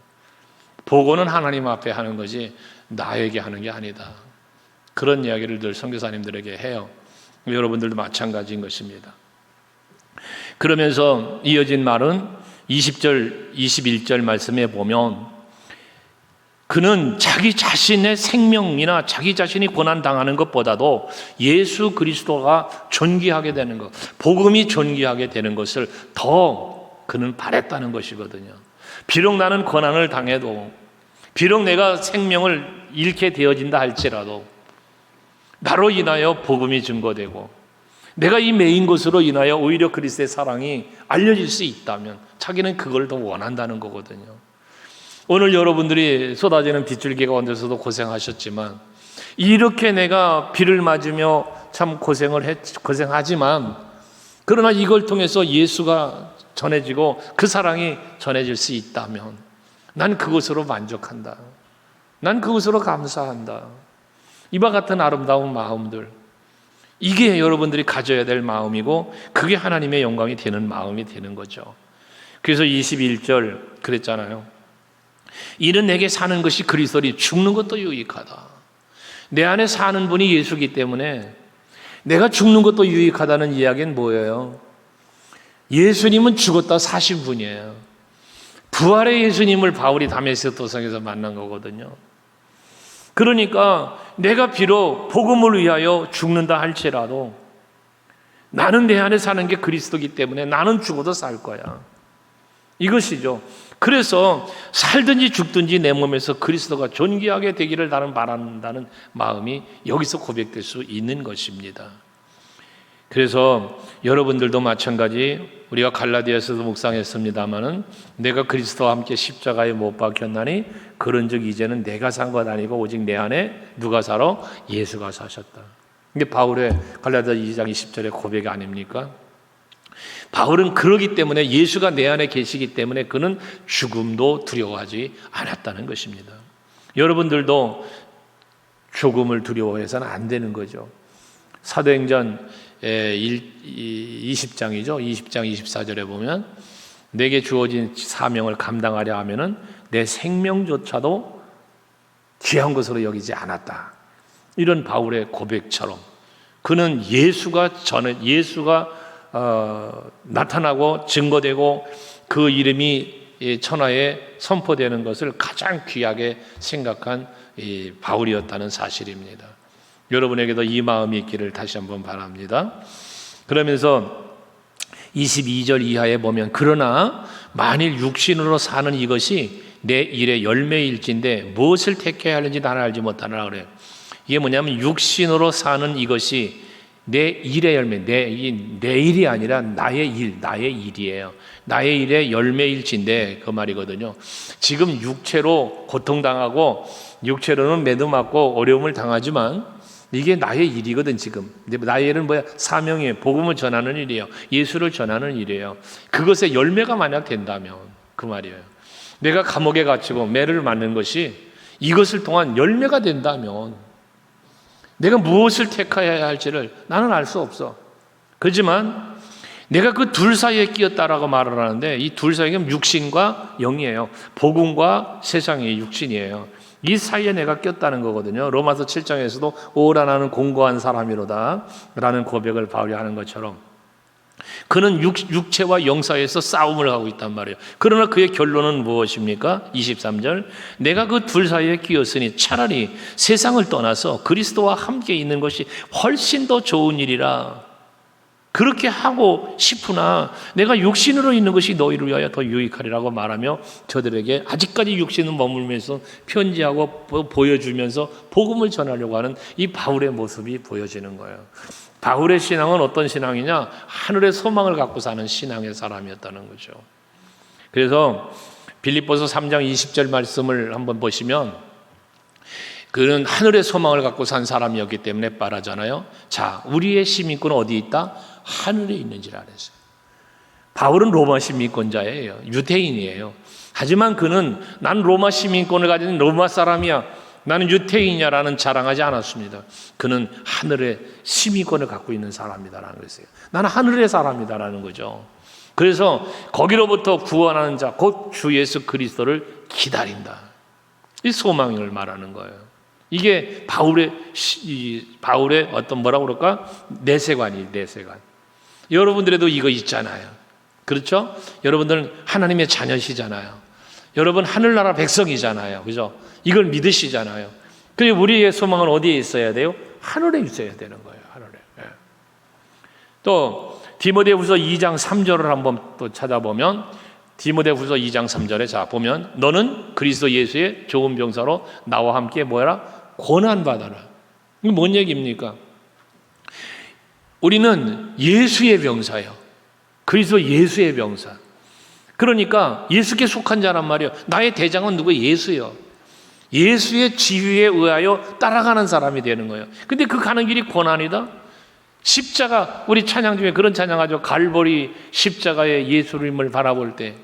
보고는 하나님 앞에 하는 거지 나에게 하는 게 아니다. 그런 이야기를 늘 선교사님들에게 해요. 여러분들도 마찬가지인 것입니다. 그러면서 이어진 말은 20절, 21절 말씀에 보면 그는 자기 자신의 생명이나 자기 자신이 고난당하는 것보다도 예수 그리스도가 존귀하게 되는 것, 복음이 존귀하게 되는 것을 더 그는 바랬다는 것이거든요. 비록 나는 고난을 당해도, 비록 내가 생명을 잃게 되어진다 할지라도 나로 인하여 복음이 증거되고 내가 이 메인 것으로 인하여 오히려 그리스도의 사랑이 알려질 수 있다면 자기는 그걸 더 원한다는 거거든요. 오늘 여러분들이 쏟아지는 빗줄기 가운데서도 고생하셨지만, 이렇게 내가 비를 맞으며 참 고생하지만, 그러나 이걸 통해서 예수가 전해지고 그 사랑이 전해질 수 있다면 난 그것으로 만족한다. 난 그것으로 감사한다. 이와 같은 아름다운 마음들, 이게 여러분들이 가져야 될 마음이고 그게 하나님의 영광이 되는 마음이 되는 거죠. 그래서 21절 그랬잖아요. 이는 내게 사는 것이 그리스도니 죽는 것도 유익하다. 내 안에 사는 분이 예수이기 때문에 내가 죽는 것도 유익하다는 이야기는 뭐예요? 예수님은 죽었다 사신 분이에요. 부활의 예수님을 바울이 다메섹 도성에서 만난 거거든요. 그러니까 내가 비록 복음을 위하여 죽는다 할지라도 나는 내 안에 사는 게 그리스도이기 때문에 나는 죽어도 살 거야. 이것이죠. 그래서 살든지 죽든지 내 몸에서 그리스도가 존귀하게 되기를 나는 바란다는 마음이 여기서 고백될 수 있는 것입니다. 그래서 여러분들도 마찬가지, 우리가 갈라디아서도 묵상했습니다마는 내가 그리스도와 함께 십자가에 못 박혔나니 그런즉 이제는 내가 산 것 아니고 오직 내 안에 누가 살아? 예수가 사셨다. 이게 바울의 갈라디아 2장 20절의 고백이 아닙니까? 바울은 그러기 때문에, 예수가 내 안에 계시기 때문에 그는 죽음도 두려워하지 않았다는 것입니다. 여러분들도 죽음을 두려워해서는 안 되는 거죠. 사도행전 20장이죠. 20장 24절에 보면 내게 주어진 사명을 감당하려 하면은 내 생명조차도 귀한 것으로 여기지 않았다. 이런 바울의 고백처럼 그는 예수가 나타나고 증거되고 그 이름이 천하에 선포되는 것을 가장 귀하게 생각한 바울이었다는 사실입니다. 여러분에게도 이 마음이 있기를 다시 한번 바랍니다. 그러면서 22절 이하에 보면 그러나 만일 육신으로 사는 이것이 내 일의 열매일진데 무엇을 택해야 하는지 나는 알지 못하노라 그래요. 이게 뭐냐면 육신으로 사는 이것이 내 일의 열매, 내 일이 아니라 나의 일이에요. 나의 일의 열매일진데 그 말이거든요. 지금 육체로 고통당하고 육체로는 매도맞고 어려움을 당하지만 이게 나의 일이거든. 지금 나의 일은 뭐야? 사명이에요. 복음을 전하는 일이에요. 예수를 전하는 일이에요. 그것의 열매가 만약 된다면 그 말이에요. 내가 감옥에 갇히고 매를 맞는 것이 이것을 통한 열매가 된다면 내가 무엇을 택해야 할지를 나는 알 수 없어. 그렇지만 내가 그 둘 사이에 끼었다라고 말을 하는데 이 둘 사이가 육신과 영이에요. 복음과 세상의 육신이에요. 이 사이에 내가 꼈다는 거거든요. 로마서 7장에서도 오라 나는 공고한 사람이로다 라는 고백을 바울이 하는 것처럼 그는 육체와 영 사이에서 싸움을 하고 있단 말이에요. 그러나 그의 결론은 무엇입니까? 23절 내가 그 둘 사이에 끼었으니 차라리 세상을 떠나서 그리스도와 함께 있는 것이 훨씬 더 좋은 일이라. 그렇게 하고 싶으나 내가 육신으로 있는 것이 너희를 위하여 더 유익하리라고 말하며 저들에게 아직까지 육신은 머물면서 편지하고 보여주면서 복음을 전하려고 하는 이 바울의 모습이 보여지는 거예요. 바울의 신앙은 어떤 신앙이냐? 하늘의 소망을 갖고 사는 신앙의 사람이었다는 거죠. 그래서 빌립보서 3장 20절 말씀을 한번 보시면 그는 하늘의 소망을 갖고 산 사람이었기 때문에 말하잖아요. 자, 우리의 시민권은 어디 있다? 하늘에 있는지라 그랬어요. 바울은 로마 시민권자예요. 유대인이에요. 하지만 그는 난 로마 시민권을 가진 로마 사람이야, 나는 유대인이야라는 자랑하지 않았습니다. 그는 하늘의 시민권을 갖고 있는 사람이다라는 거였어요. 나는 하늘의 사람이다라는 거죠. 그래서 거기로부터 구원하는 자, 곧 주 예수 그리스도를 기다린다. 이 소망을 말하는 거예요. 이게 바울의 어떤 뭐라고 그럴까? 내세관이에요. 내세관. 여러분들에도 이거 있잖아요. 그렇죠? 여러분들은 하나님의 자녀시잖아요. 여러분 하늘나라 백성이잖아요. 그죠? 이걸 믿으시잖아요. 그리고 우리의 소망은 어디에 있어야 돼요? 하늘에 있어야 되는 거예요. 하늘에. 예. 또 디모데후서 2장 3절을 한번 또 찾아보면 디모데후서 2장 3절에 자 보면 너는 그리스도 예수의 좋은 병사로 나와 함께 뭐라? 고난 받아라. 이게 뭔 얘기입니까? 우리는 예수의 병사예요. 그리스도 예수의 병사. 그러니까 예수께 속한 자란 말이에요. 나의 대장은 누구? 예수요. 예수의 지휘에 의하여 따라가는 사람이 되는 거예요. 근데 그 가는 길이 고난이다. 십자가, 우리 찬양 중에 그런 찬양하죠. 갈보리 십자가의 예수님을 바라볼 때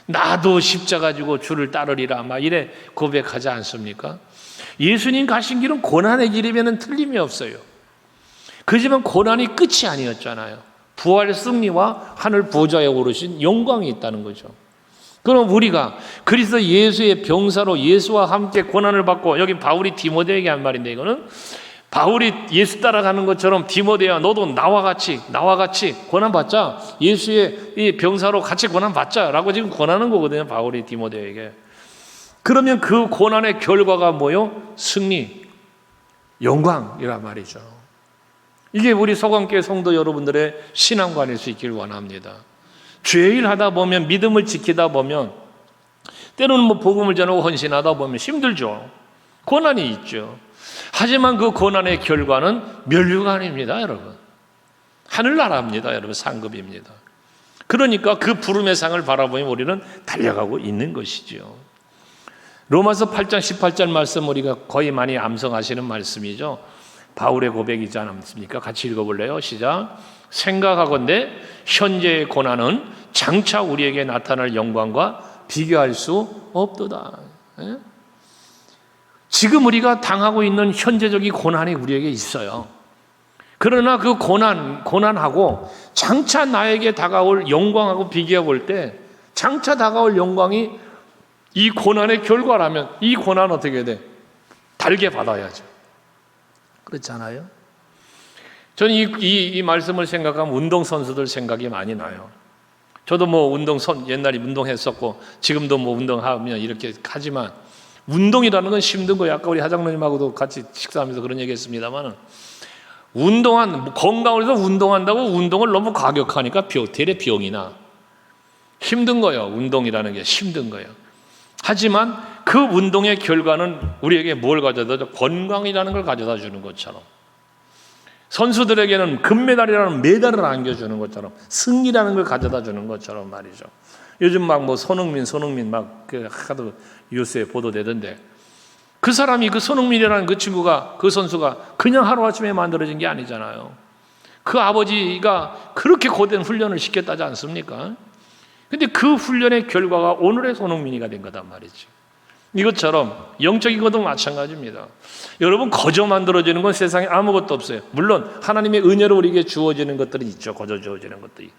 나도 십자가 지고 주를 따르리라 막 이래 고백하지 않습니까? 예수님 가신 길은 고난의 길이면 틀림이 없어요. 그렇지만 고난이 끝이 아니었잖아요. 부활의 승리와 하늘 보좌에 오르신 영광이 있다는 거죠. 그럼 우리가 그리스도 예수의 병사로 예수와 함께 고난을 받고, 여기 바울이 디모데에게 한 말인데, 이거는 바울이 예수 따라가는 것처럼 디모데야 너도 나와 같이 고난 받자. 예수의 이 병사로 같이 고난 받자라고 지금 권하는 거거든요. 바울이 디모데에게. 그러면 그 고난의 결과가 뭐요? 승리, 영광이란 말이죠. 이게 우리 서강교회 성도 여러분들의 신앙관일 수 있기를 원합니다. 죄일 하다 보면, 믿음을 지키다 보면, 때로는 뭐 복음을 전하고 헌신하다 보면 힘들죠. 고난이 있죠. 하지만 그 고난의 결과는 멸류관입니다, 여러분. 하늘나라입니다, 여러분. 상급입니다. 그러니까 그 부름의 상을 바라보면 우리는 달려가고 있는 것이죠. 로마서 8장 18절 말씀 우리가 거의 많이 암송하시는 말씀이죠. 바울의 고백이지 않습니까? 같이 읽어볼래요? 시작. 생각하건대 현재의 고난은 장차 우리에게 나타날 영광과 비교할 수 없도다. 지금 우리가 당하고 있는 현재적인 고난이 우리에게 있어요. 그러나 그 고난하고 장차 나에게 다가올 영광하고 비교해 볼 때, 장차 다가올 영광이 이 고난의 결과라면 이 고난 어떻게 돼? 달게 받아야죠. 그렇잖아요. 저는 이 말씀을 생각하면 운동선수들 생각이 많이 나요. 저도 뭐 옛날에 운동했었고 지금도 뭐 운동하면 이렇게 하지만 운동이라는 건 힘든 거예요. 아까 우리 하장로님하고도 같이 식사하면서 그런 얘기 했습니다만, 건강을 위해서 운동한다고 운동을 너무 과격하니까 대래 병이 나. 힘든 거예요. 운동이라는 게 힘든 거예요. 하지만 그 운동의 결과는 우리에게 뭘 가져다 줘? 건강이라는 걸 가져다 주는 것처럼, 선수들에게는 금메달이라는 메달을 안겨주는 것처럼, 승리라는 걸 가져다 주는 것처럼 말이죠. 요즘 막 뭐 손흥민 막 하도 뉴스에 보도되던데, 그 사람이, 그 손흥민이라는 그 친구가, 그 선수가 그냥 하루아침에 만들어진 게 아니잖아요. 그 아버지가 그렇게 고된 훈련을 시켰다지 않습니까? 근데 그 훈련의 결과가 오늘의 손흥민이가 된 거단 말이지. 이것처럼 영적인 것도 마찬가지입니다. 여러분, 거저 만들어지는 건 세상에 아무것도 없어요. 물론 하나님의 은혜로 우리에게 주어지는 것들은 있죠. 거저 주어지는 것들이.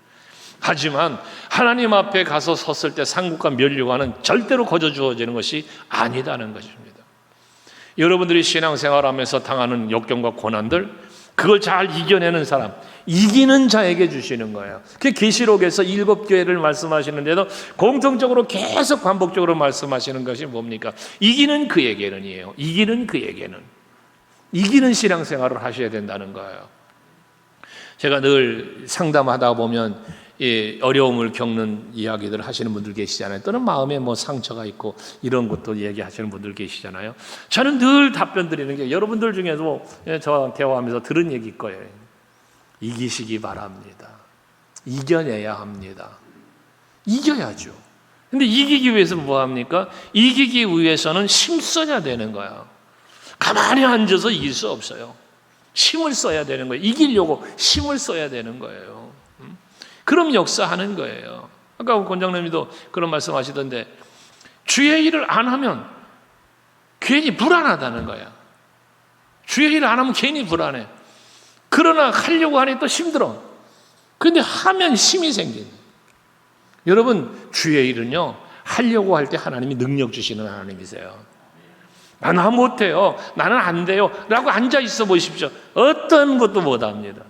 하지만 하나님 앞에 가서 섰을 때 상급과 면류관은 절대로 거저 주어지는 것이 아니다는 것입니다. 여러분들이 신앙생활하면서 당하는 역경과 고난들, 그걸 잘 이겨내는 사람, 이기는 자에게 주시는 거예요. 그 계시록에서 7교회를 말씀하시는데도 공통적으로 계속 반복적으로 말씀하시는 것이 뭡니까? 이기는 그에게는이에요. 이기는 그에게는. 이기는 신앙생활을 하셔야 된다는 거예요. 제가 늘 상담하다 보면 어려움을 겪는 이야기들을 하시는 분들 계시잖아요. 또는 마음에 뭐 상처가 있고 이런 것도 얘기하시는 분들 계시잖아요. 저는 늘 답변 드리는 게, 여러분들 중에도 저와 대화하면서 들은 얘기일 거예요. 이기시기 바랍니다. 이겨내야 합니다. 이겨야죠. 근데 이기기 위해서 뭐 합니까? 이기기 위해서는 힘써야 되는 거야. 가만히 앉아서 이길 수 없어요. 힘을 써야 되는 거예요. 이기려고 힘을 써야 되는 거예요. 그럼 역사하는 거예요. 아까 권장님도 그런 말씀 하시던데, 주의 일을 안 하면 괜히 불안하다는 거야. 주의 일을 안 하면 괜히 불안해. 그러나 하려고 하니 또 힘들어. 그런데 하면 힘이 생기네. 여러분, 주의 일은요, 하려고 할 때 하나님이 능력 주시는 하나님이세요. 나는 못해요, 나는 안 돼요 라고 앉아 있어 보십시오. 어떤 것도 못합니다.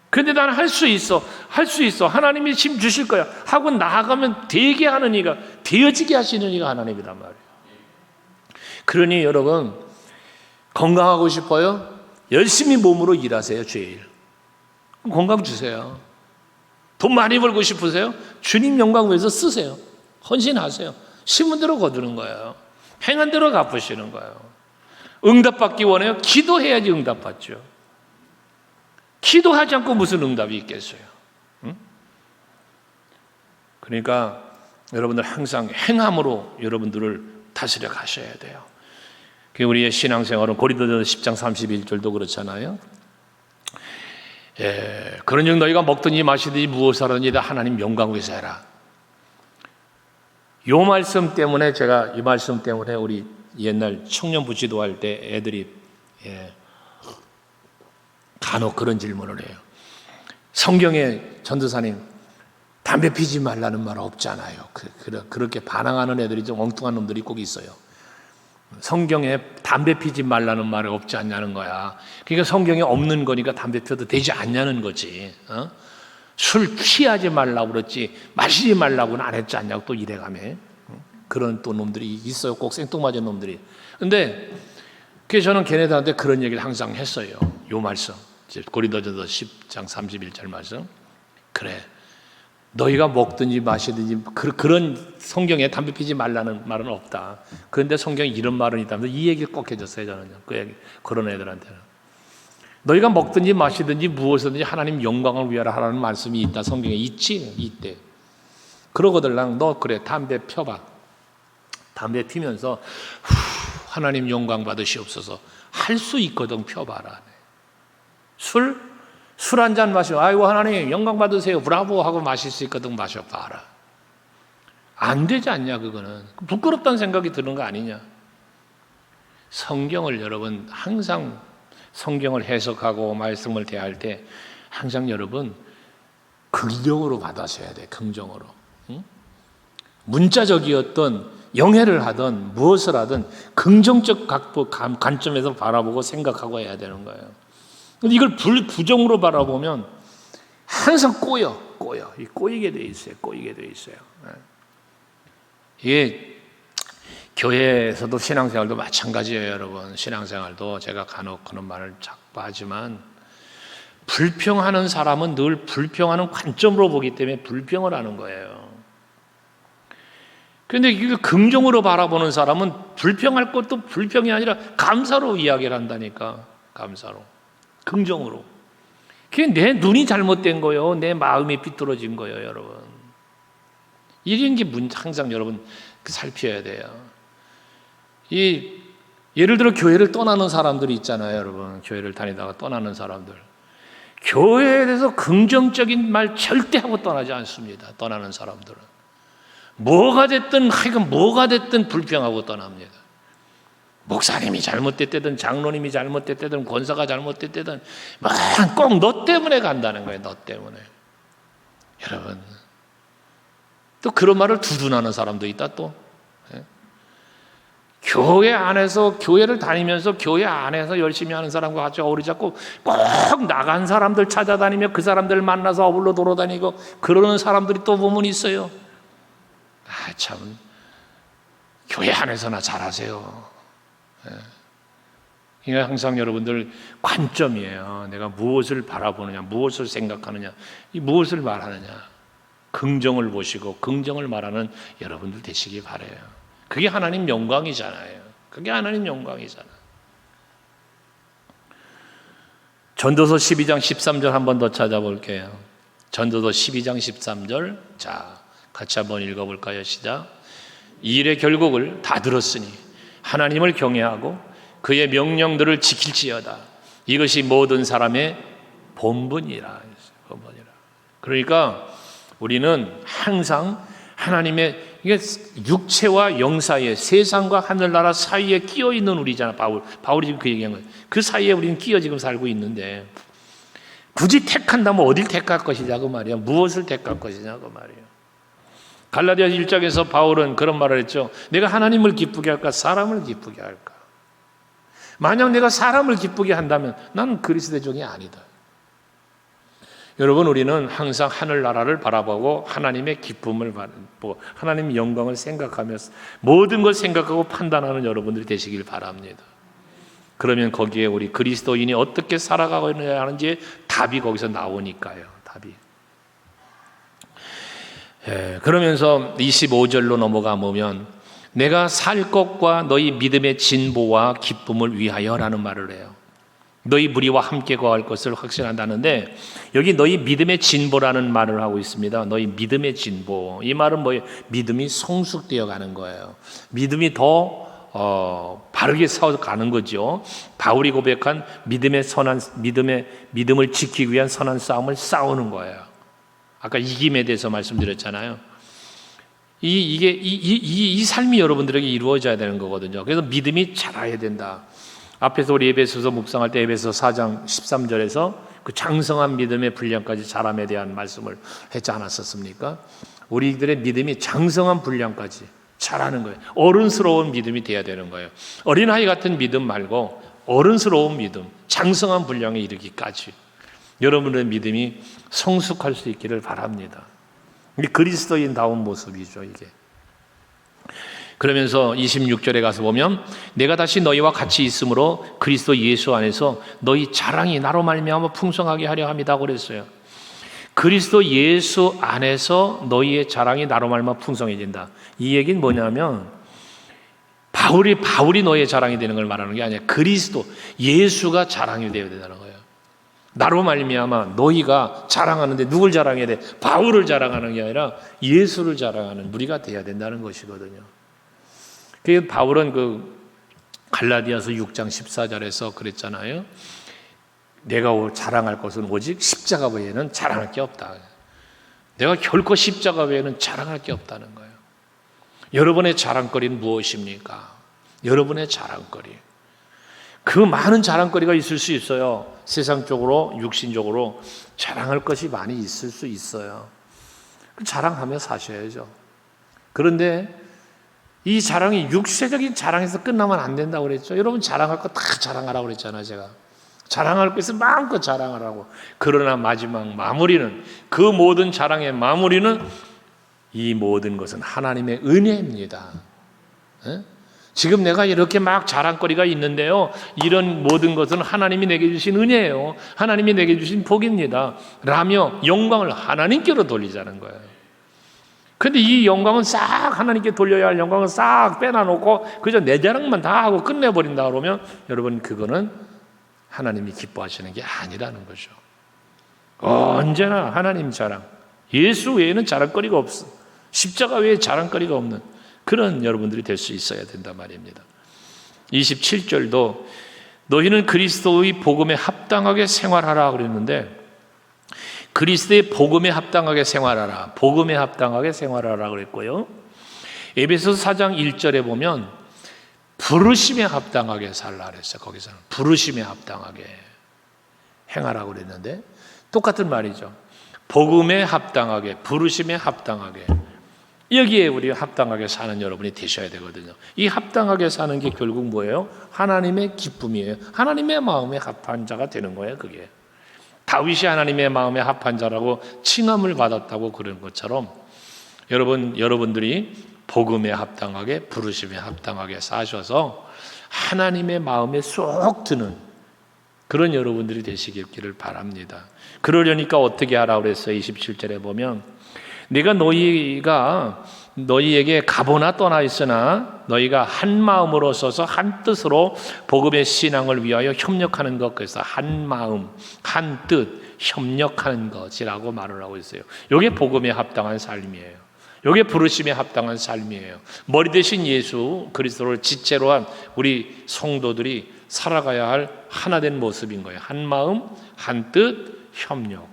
근데 나는 할 수 있어, 할 수 있어, 하나님이 힘 주실 거야 하고 나아가면 되게 하는 이가, 되어지게 하시는 이가 하나님이란 말이에요. 그러니 여러분, 건강하고 싶어요? 열심히 몸으로 일하세요. 주의 일. 건강 주세요. 돈 많이 벌고 싶으세요? 주님 영광 위해서 쓰세요. 헌신하세요. 심은 대로 거두는 거예요. 행한 대로 갚으시는 거예요. 응답받기 원해요? 기도해야지 응답받죠. 기도하지 않고 무슨 응답이 있겠어요? 응? 그러니까 여러분들 항상 행함으로 여러분들을 다스려 가셔야 돼요. 우리의 신앙생활은 고린도전서 10장 31절도 그렇잖아요. 그런즉 너희가 먹든지 마시든지 무엇을 하든지 다 하나님 영광 위해서 해라. 이 말씀 때문에, 제가 이 말씀 때문에 우리 옛날 청년부 지도할 때 애들이 간혹 그런 질문을 해요. 성경에 전도사님, 담배 피지 말라는 말 없잖아요. 그렇게 반항하는 애들이 좀 엉뚱한 놈들이 꼭 있어요. 성경에 담배 피지 말라는 말이 없지 않냐는 거야. 그러니까 성경에 없는 거니까 담배 피워도 되지 않냐는 거지. 술 취하지 말라고 그랬지 마시지 말라고는 안 했지 않냐고 또 이래가며. 그런 또 놈들이 있어요. 꼭 생뚱맞은 놈들이. 근데 그래서 저는 걔네들한테 그런 얘기를 항상 했어요. 요 말씀, 고린도전서 10장 31절 말씀. 그래, 너희가 먹든지 마시든지 그런 성경에 담배 피지 말라는 말은 없다. 그런데 성경에 이런 말은 있다면서 이 얘기를 꼭 해줬어요. 저는 그 얘기, 그런 애들한테는. 너희가 먹든지 마시든지 무엇이든지 하나님 영광을 위하여 하라는 말씀이 있다. 성경에 있지? 있대. 그러거들랑 너 그래, 담배 펴봐. 담배 피면서 하나님 영광 받으시옵소서 할 수 있거든. 펴봐라. 술 한 잔 마시고 아이고 하나님 영광 받으세요 브라보 하고 마실 수 있거든. 마셔봐라. 안 되지 않냐? 그거는 부끄럽다는 생각이 드는 거 아니냐? 성경을 여러분 항상 성경을 해석하고 말씀을 대할 때 항상 여러분 긍정으로 받아셔야 돼. 긍정으로. 응? 문자적이었던 영해를 하든 무엇을 하든 긍정적 관점에서 바라보고 생각하고 해야 되는 거예요. 근데 이걸 부정으로 바라보면 항상 꼬여. 꼬이게 돼 있어요. 이게 교회에서도 신앙생활도 마찬가지예요, 여러분. 신앙생활도 제가 간혹 그런 말을 자꾸 하지만 불평하는 사람은 늘 불평하는 관점으로 보기 때문에 불평을 하는 거예요. 그런데 이걸 긍정으로 바라보는 사람은 불평할 것도 불평이 아니라 감사로 이야기를 한다니까. 감사로, 긍정으로. 그게 내 눈이 잘못된 거예요. 내 마음이 삐뚤어진 거예요, 여러분. 이런 게 항상 여러분 살펴야 돼요. 예를 들어 교회를 떠나는 사람들이 있잖아요, 여러분. 교회를 다니다가 떠나는 사람들. 교회에 대해서 긍정적인 말 절대 하고 떠나지 않습니다. 떠나는 사람들은. 뭐가 됐든 불평하고 떠납니다. 목사님이 잘못됐든 장로님이 잘못됐든 권사가 잘못됐든 꼭 너 때문에 간다는 거예요. 너 때문에. 여러분, 또 그런 말을 두둔하는 사람도 있다 또. 교회 안에서, 교회를 다니면서 교회 안에서 열심히 하는 사람과 같이 어우러지고 꼭 나간 사람들 찾아다니며 그 사람들 만나서 어울러 돌아다니고 그러는 사람들이 또 보면 있어요. 참, 교회 안에서나 잘하세요. 이게 항상 여러분들 관점이에요. 내가 무엇을 바라보느냐, 무엇을 생각하느냐, 이 무엇을 말하느냐. 긍정을 보시고 긍정을 말하는 여러분들 되시기 바라요. 그게 하나님 영광이잖아요. 그게 하나님 영광이잖아요. 전도서 12장 13절 한 번 더 찾아볼게요. 전도서 12장 13절. 자, 같이 한번 읽어볼까요? 시작. 이 일의 결국을 다 들었으니 하나님을 경외하고 그의 명령들을 지킬지어다. 이것이 모든 사람의 본분이라. 그러니까 우리는 항상 하나님의, 이게 육체와 영 사이에, 세상과 하늘나라 사이에 끼어 있는 우리잖아. 바울이 지금 그 얘기한 거예요. 그 사이에 우리는 끼어 지금 살고 있는데 굳이 택한다면 어딜 택할 것이냐고 말이야. 무엇을 택할 것이냐고 말이에요. 갈라디아 1장에서 바울은 그런 말을 했죠. 내가 하나님을 기쁘게 할까, 사람을 기쁘게 할까? 만약 내가 사람을 기쁘게 한다면 나는 그리스도의 종이 아니다. 여러분, 우리는 항상 하늘나라를 바라보고 하나님의 기쁨을 보고 하나님의 영광을 생각하면서 모든 걸 생각하고 판단하는 여러분들이 되시길 바랍니다. 그러면 거기에 우리 그리스도인이 어떻게 살아가고 있느냐 하는지 답이 거기서 나오니까요. 답이. 그러면서 25절로 넘어가 보면 내가 살 것과 너희 믿음의 진보와 기쁨을 위하여라는 말을 해요. 너희 무리와 함께 거할 것을 확신한다는데 여기 너희 믿음의 진보라는 말을 하고 있습니다. 너희 믿음의 진보. 이 말은 뭐예요? 믿음이 성숙되어 가는 거예요. 믿음이 더 바르게 싸워가는 거죠. 바울이 고백한 믿음을 지키기 위한 선한 싸움을 싸우는 거예요. 아까 이김에 대해서 말씀드렸잖아요. 이 삶이 여러분들에게 이루어져야 되는 거거든요. 그래서 믿음이 자라야 된다. 앞에서 우리 에베소서 묵상할 때 에베소 4장 13절에서 그 장성한 믿음의 분량까지 자람에 대한 말씀을 했지 않았었습니까? 우리들의 믿음이 장성한 분량까지 자라는 거예요. 어른스러운 믿음이 돼야 되는 거예요. 어린아이 같은 믿음 말고 어른스러운 믿음, 장성한 분량에 이르기까지 여러분의 믿음이 성숙할 수 있기를 바랍니다. 이게 그리스도인다운 모습이죠, 이게. 그러면서 26절에 가서 보면 내가 다시 너희와 같이 있으므로 그리스도 예수 안에서 너희 자랑이 나로 말미암아 풍성하게 하려 함이다 그랬어요. 그리스도 예수 안에서 너희의 자랑이 나로 말미암아 풍성해진다. 이 얘기는 뭐냐면 바울이 너희의 자랑이 되는 걸 말하는 게 아니라 그리스도 예수가 자랑이 되어야 된다는 거예요. 나로 말미암아 너희가 자랑하는데 누굴 자랑해야 돼? 바울을 자랑하는 게 아니라 예수를 자랑하는 우리가 돼야 된다는 것이거든요. 그 바울은 그 갈라디아서 6장 14절에서 그랬잖아요. 내가 자랑할 것은 오직 십자가 외에는 자랑할 게 없다. 내가 결코 십자가 외에는 자랑할 게 없다는 거예요. 여러분의 자랑거리는 무엇입니까? 여러분의 자랑거리. 그 많은 자랑거리가 있을 수 있어요. 세상적으로, 육신적으로 자랑할 것이 많이 있을 수 있어요. 자랑하며 사셔야죠. 그런데 이 자랑이 육체적인 자랑에서 끝나면 안 된다고 그랬죠. 여러분 자랑할 거 다 자랑하라고 그랬잖아요. 제가 자랑할 것을 마음껏 자랑하라고. 그러나 마지막 마무리는, 그 모든 자랑의 마무리는 이 모든 것은 하나님의 은혜입니다. 지금 내가 이렇게 막 자랑거리가 있는데요, 이런 모든 것은 하나님이 내게 주신 은혜예요. 하나님이 내게 주신 복입니다 라며 영광을 하나님께로 돌리자는 거예요. 근데 이 영광은 싹 하나님께 돌려야 할 영광은 싹 빼놔놓고 그저 내 자랑만 다 하고 끝내버린다 그러면 여러분, 그거는 하나님이 기뻐하시는 게 아니라는 거죠. 언제나 하나님 자랑, 예수 외에는 자랑거리가 없어. 십자가 외에 자랑거리가 없는 그런 여러분들이 될 수 있어야 된단 말입니다. 27절도 너희는 그리스도의 복음에 합당하게 생활하라 그랬는데, 그리스도의 복음에 합당하게 생활하라, 복음에 합당하게 생활하라 그랬고요. 에베소서 4장 1절에 보면 부르심에 합당하게 살라 그랬어요. 거기서는 부르심에 합당하게 행하라고 그랬는데 똑같은 말이죠. 복음에 합당하게, 부르심에 합당하게, 여기에 우리 합당하게 사는 여러분이 되셔야 되거든요. 이 합당하게 사는 게 결국 뭐예요? 하나님의 기쁨이에요. 하나님의 마음에 합한 자가 되는 거예요. 그게 다윗이 하나님의 마음에 합한 자라고 칭함을 받았다고 그런 것처럼 여러분들이 복음에 합당하게, 부르심에 합당하게 사셔서 하나님의 마음에 쏙 드는 그런 여러분들이 되시기를 바랍니다. 그러려니까 어떻게 하라고 그랬어요? 27절에 보면 내가 너희에게 가보나 떠나 있으나 너희가 한 마음으로 서서 한 뜻으로 복음의 신앙을 위하여 협력하는 것, 그래서 한 마음, 한 뜻, 협력하는 것이라고 말을 하고 있어요. 이게 복음에 합당한 삶이에요. 이게 부르심에 합당한 삶이에요. 머리 대신 예수 그리스도를 지체로 한 우리 성도들이 살아가야 할 하나된 모습인 거예요. 한 마음, 한 뜻, 협력,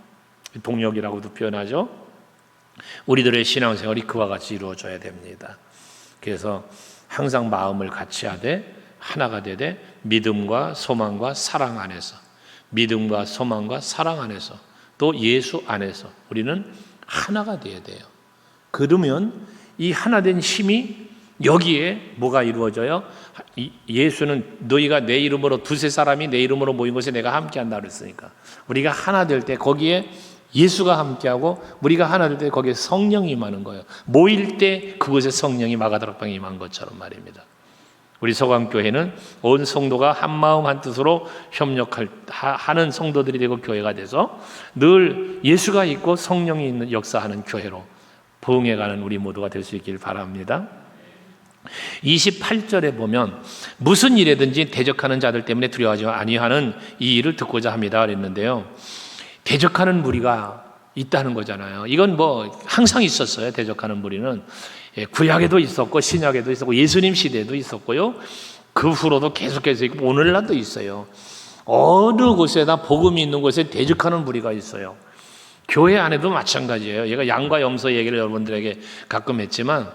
동력이라고도 표현하죠. 우리들의 신앙생활이 그와 같이 이루어져야 됩니다. 그래서 항상 마음을 같이 하되 하나가 되되 믿음과 소망과 사랑 안에서, 믿음과 소망과 사랑 안에서, 또 예수 안에서 우리는 하나가 되어야 돼요. 그러면 이 하나된 힘이 여기에 뭐가 이루어져요? 예수는 너희가 내 이름으로 두세 사람이 내 이름으로 모인 곳에 내가 함께한다 그랬으니까 우리가 하나 될 때 거기에 예수가 함께하고 우리가 하나 될 때 거기에 성령이 임하는 거예요. 모일 때 그곳에 성령이 마가다락방에 임한 것처럼 말입니다. 우리 서강교회는 온 성도가 한 마음 한 뜻으로 협력하는 성도들이 되고 교회가 돼서 늘 예수가 있고 성령이 있는 역사하는 교회로 부흥해가는 우리 모두가 될 수 있길 바랍니다. 28절에 보면 무슨 일에든지 대적하는 자들 때문에 두려워하지 아니하는 이 일을 듣고자 합니다 그랬는데요. 대적하는 무리가 있다는 거잖아요. 이건 뭐 항상 있었어요. 대적하는 무리는 구약에도 있었고 신약에도 있었고 예수님 시대에도 있었고요. 그 후로도 계속해서 있고 오늘날도 있어요. 어느 곳에나 복음이 있는 곳에 대적하는 무리가 있어요. 교회 안에도 마찬가지예요. 얘가 양과 염소 얘기를 여러분들에게 가끔 했지만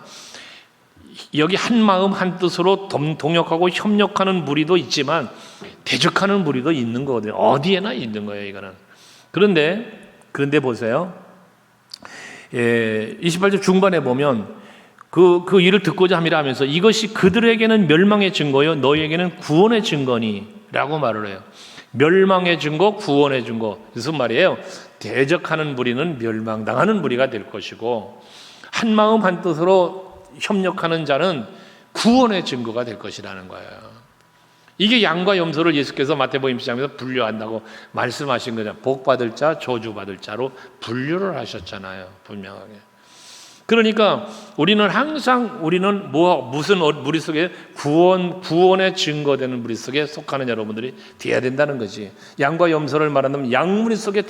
여기 한 마음 한 뜻으로 동역하고 협력하는 무리도 있지만 대적하는 무리도 있는 거거든요. 어디에나 있는 거예요. 이거는. 그런데 보세요. 28절 중반에 보면 그 일을 듣고자 함이라 하면서 이것이 그들에게는 멸망의 증거요 너희에게는 구원의 증거니라고 말을 해요. 멸망의 증거, 구원의 증거. 무슨 말이에요? 대적하는 무리는 멸망당하는 무리가 될 것이고 한 마음 한 뜻으로 협력하는 자는 구원의 증거가 될 것이라는 거예요. 이게 양과 염소를 예수께서 마태복음 10장에서 분류한다고 말씀하신 거잖아요. 복받을 자, 저주받을 자로 분류를 하셨잖아요. 분명하게. 그러니까 우리는 항상 무슨 무리 속에 구원의 증거되는 무리 속에 속하는 여러분들이 되어야 된다는 거지. 양과 염소를 말한다면 양무리 속에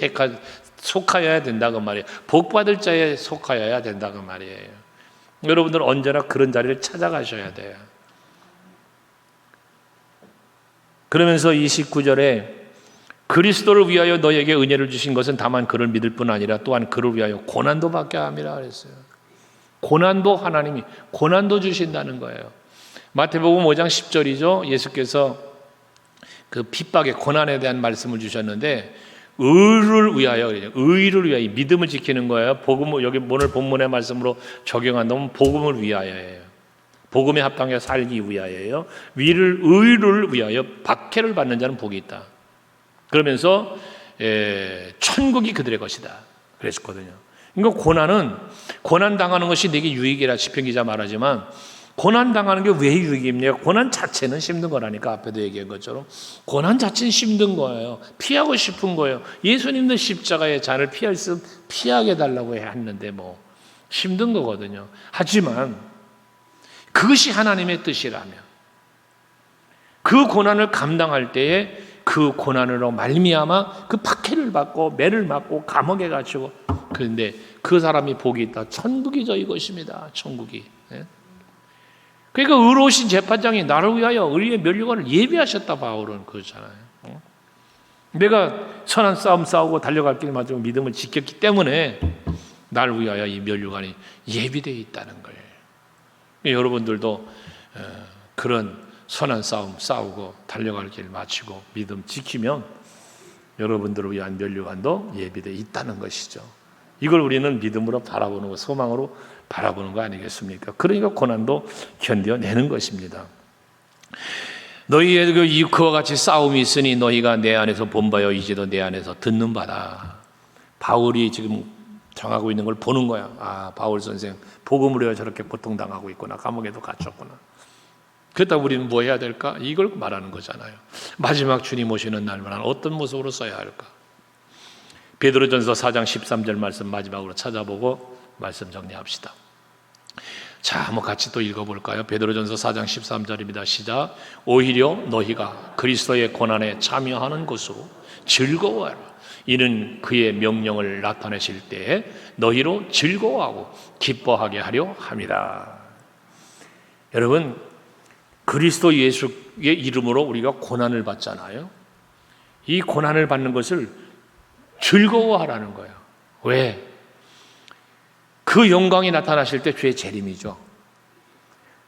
속하여야 된다고 말이에요. 복받을 자에 속하여야 된다고 말이에요. 여러분들은 언제나 그런 자리를 찾아가셔야 돼요. 그러면서 29절에 그리스도를 위하여 너에게 은혜를 주신 것은 다만 그를 믿을 뿐 아니라 또한 그를 위하여 고난도 받게 함이라 그랬어요. 고난도 하나님이 고난도 주신다는 거예요. 마태복음 5장 10절이죠. 예수께서 그 핍박의 고난에 대한 말씀을 주셨는데 의를 위하여, 의를 위하여 믿음을 지키는 거예요. 복음을 여기 오늘 본문의 말씀으로 적용한다면 복음을 위하여예요. 복음에 합당하여 살기 위하여예요. 의를 위하여 박해를 받는 자는 복이 있다. 그러면서 천국이 그들의 것이다 그랬었거든요. 그러니까 고난 당하는 것이 내게 유익이라 시편 기자 말하지만 고난 당하는 게 왜 유익입니까? 고난 자체는 힘든 거라니까. 앞에도 얘기한 것처럼 고난 자체는 힘든 거예요. 피하고 싶은 거예요. 예수님도 십자가의 잔을 피하게 달라고 했는데 뭐 힘든 거거든요. 하지만 그것이 하나님의 뜻이라면 그 고난을 감당할 때에 그 고난으로 말미암아 그 박해를 받고 매를 맞고 감옥에 갇히고, 그런데 그 사람이 복이 있다. 천국이죠, 이것입니다. 천국이. 그러니까 의로우신 재판장이 나를 위하여 의리의 면류관을 예비하셨다, 바울은 그러잖아요. 내가 선한 싸움 싸우고 달려갈 길 맞으고 믿음을 지켰기 때문에 나를 위하여 이 면류관이 예비되어 있다는 거예요. 여러분들도 그런 선한 싸움 싸우고 달려갈 길 마치고 믿음 지키면 여러분들을 위한 면류관도 예비되어 있다는 것이죠. 이걸 우리는 믿음으로 바라보는 거, 소망으로 바라보는 거 아니겠습니까? 그러니까 고난도 견뎌내는 것입니다. 너희의 그와 같이 싸움이 있으니 너희가 내 안에서 본 바요 이제도 내 안에서 듣는 바다. 바울이 지금 정하고 있는 걸 보는 거야. 아, 바울 선생 복음으로 해야 저렇게 고통당하고 있구나. 감옥에도 갇혔구나. 그렇다고 우리는 뭐 해야 될까? 이걸 말하는 거잖아요. 마지막 주님 오시는 날만 어떤 모습으로 써야 할까? 베드로전서 4장 13절 말씀 마지막으로 찾아보고 말씀 정리합시다. 자, 한번 같이 또 읽어볼까요? 베드로전서 4장 13절입니다. 시작. 오히려 너희가 그리스도의 고난에 참여하는 것으로 즐거워하라. 이는 그의 명령을 나타내실 때에 너희로 즐거워하고 기뻐하게 하려 함이라. 여러분, 그리스도 예수의 이름으로 우리가 고난을 받잖아요. 이 고난을 받는 것을 즐거워하라는 거예요. 왜? 그 영광이 나타나실 때 주의 재림이죠.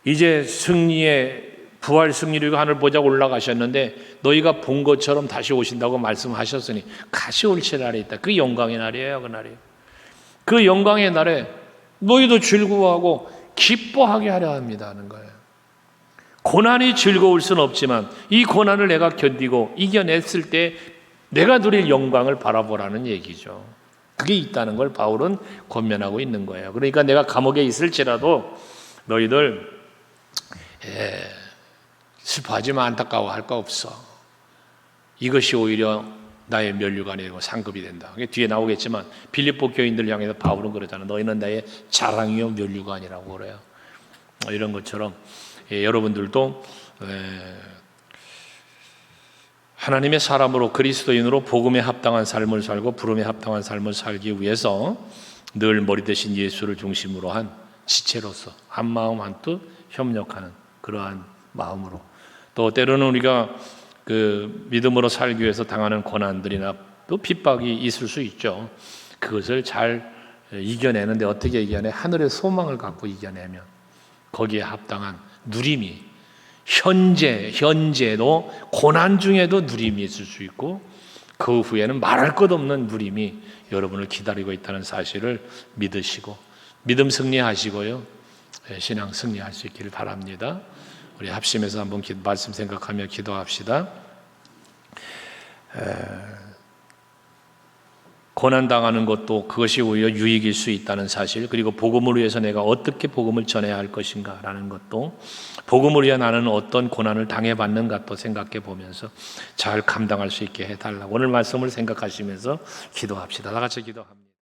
이제 승리의 부활 승리를 하늘 보자 올라가셨는데 너희가 본 것처럼 다시 오신다고 말씀하셨으니 같이 올칠 날이 있다. 그 영광의 날이에요. 그 날이. 그 영광의 날에 너희도 즐거워하고 기뻐하게 하려 합니다 하는 거예요. 고난이 즐거울 수는 없지만 이 고난을 내가 견디고 이겨냈을 때 내가 누릴 영광을 바라보라는 얘기죠. 그게 있다는 걸 바울은 권면하고 있는 거예요. 그러니까 내가 감옥에 있을지라도 너희들 슬퍼하지만 안타까워할 거 없어. 이것이 오히려 나의 면류관이 되고 상급이 된다. 뒤에 나오겠지만 빌립보 교인들 향해서 바울은 그러잖아요. 너희는 나의 자랑이요 면류관이라고 그래요. 이런 것처럼 여러분들도 하나님의 사람으로 그리스도인으로 복음에 합당한 삶을 살고 부름에 합당한 삶을 살기 위해서 늘 머리 대신 예수를 중심으로 한 지체로서 한 마음 한 뜻 협력하는 그러한 마음으로, 또 때로는 우리가 그 믿음으로 살기 위해서 당하는 고난들이나 또 핍박이 있을 수 있죠. 그것을 잘 이겨내는데 어떻게 이겨내? 하늘의 소망을 갖고 이겨내면 거기에 합당한 누림이 현재도 고난 중에도 누림이 있을 수 있고 그 후에는 말할 것 없는 누림이 여러분을 기다리고 있다는 사실을 믿으시고 믿음 승리하시고요, 신앙 승리할 수 있기를 바랍니다. 우리 합심해서 한번 말씀 생각하며 기도합시다. 고난당하는 것도 그것이 오히려 유익일 수 있다는 사실, 그리고 복음을 위해서 내가 어떻게 복음을 전해야 할 것인가 라는 것도, 복음을 위해 나는 어떤 고난을 당해봤는가 또 생각해 보면서 잘 감당할 수 있게 해달라고 오늘 말씀을 생각하시면서 기도합시다. 다 같이 기도합니다.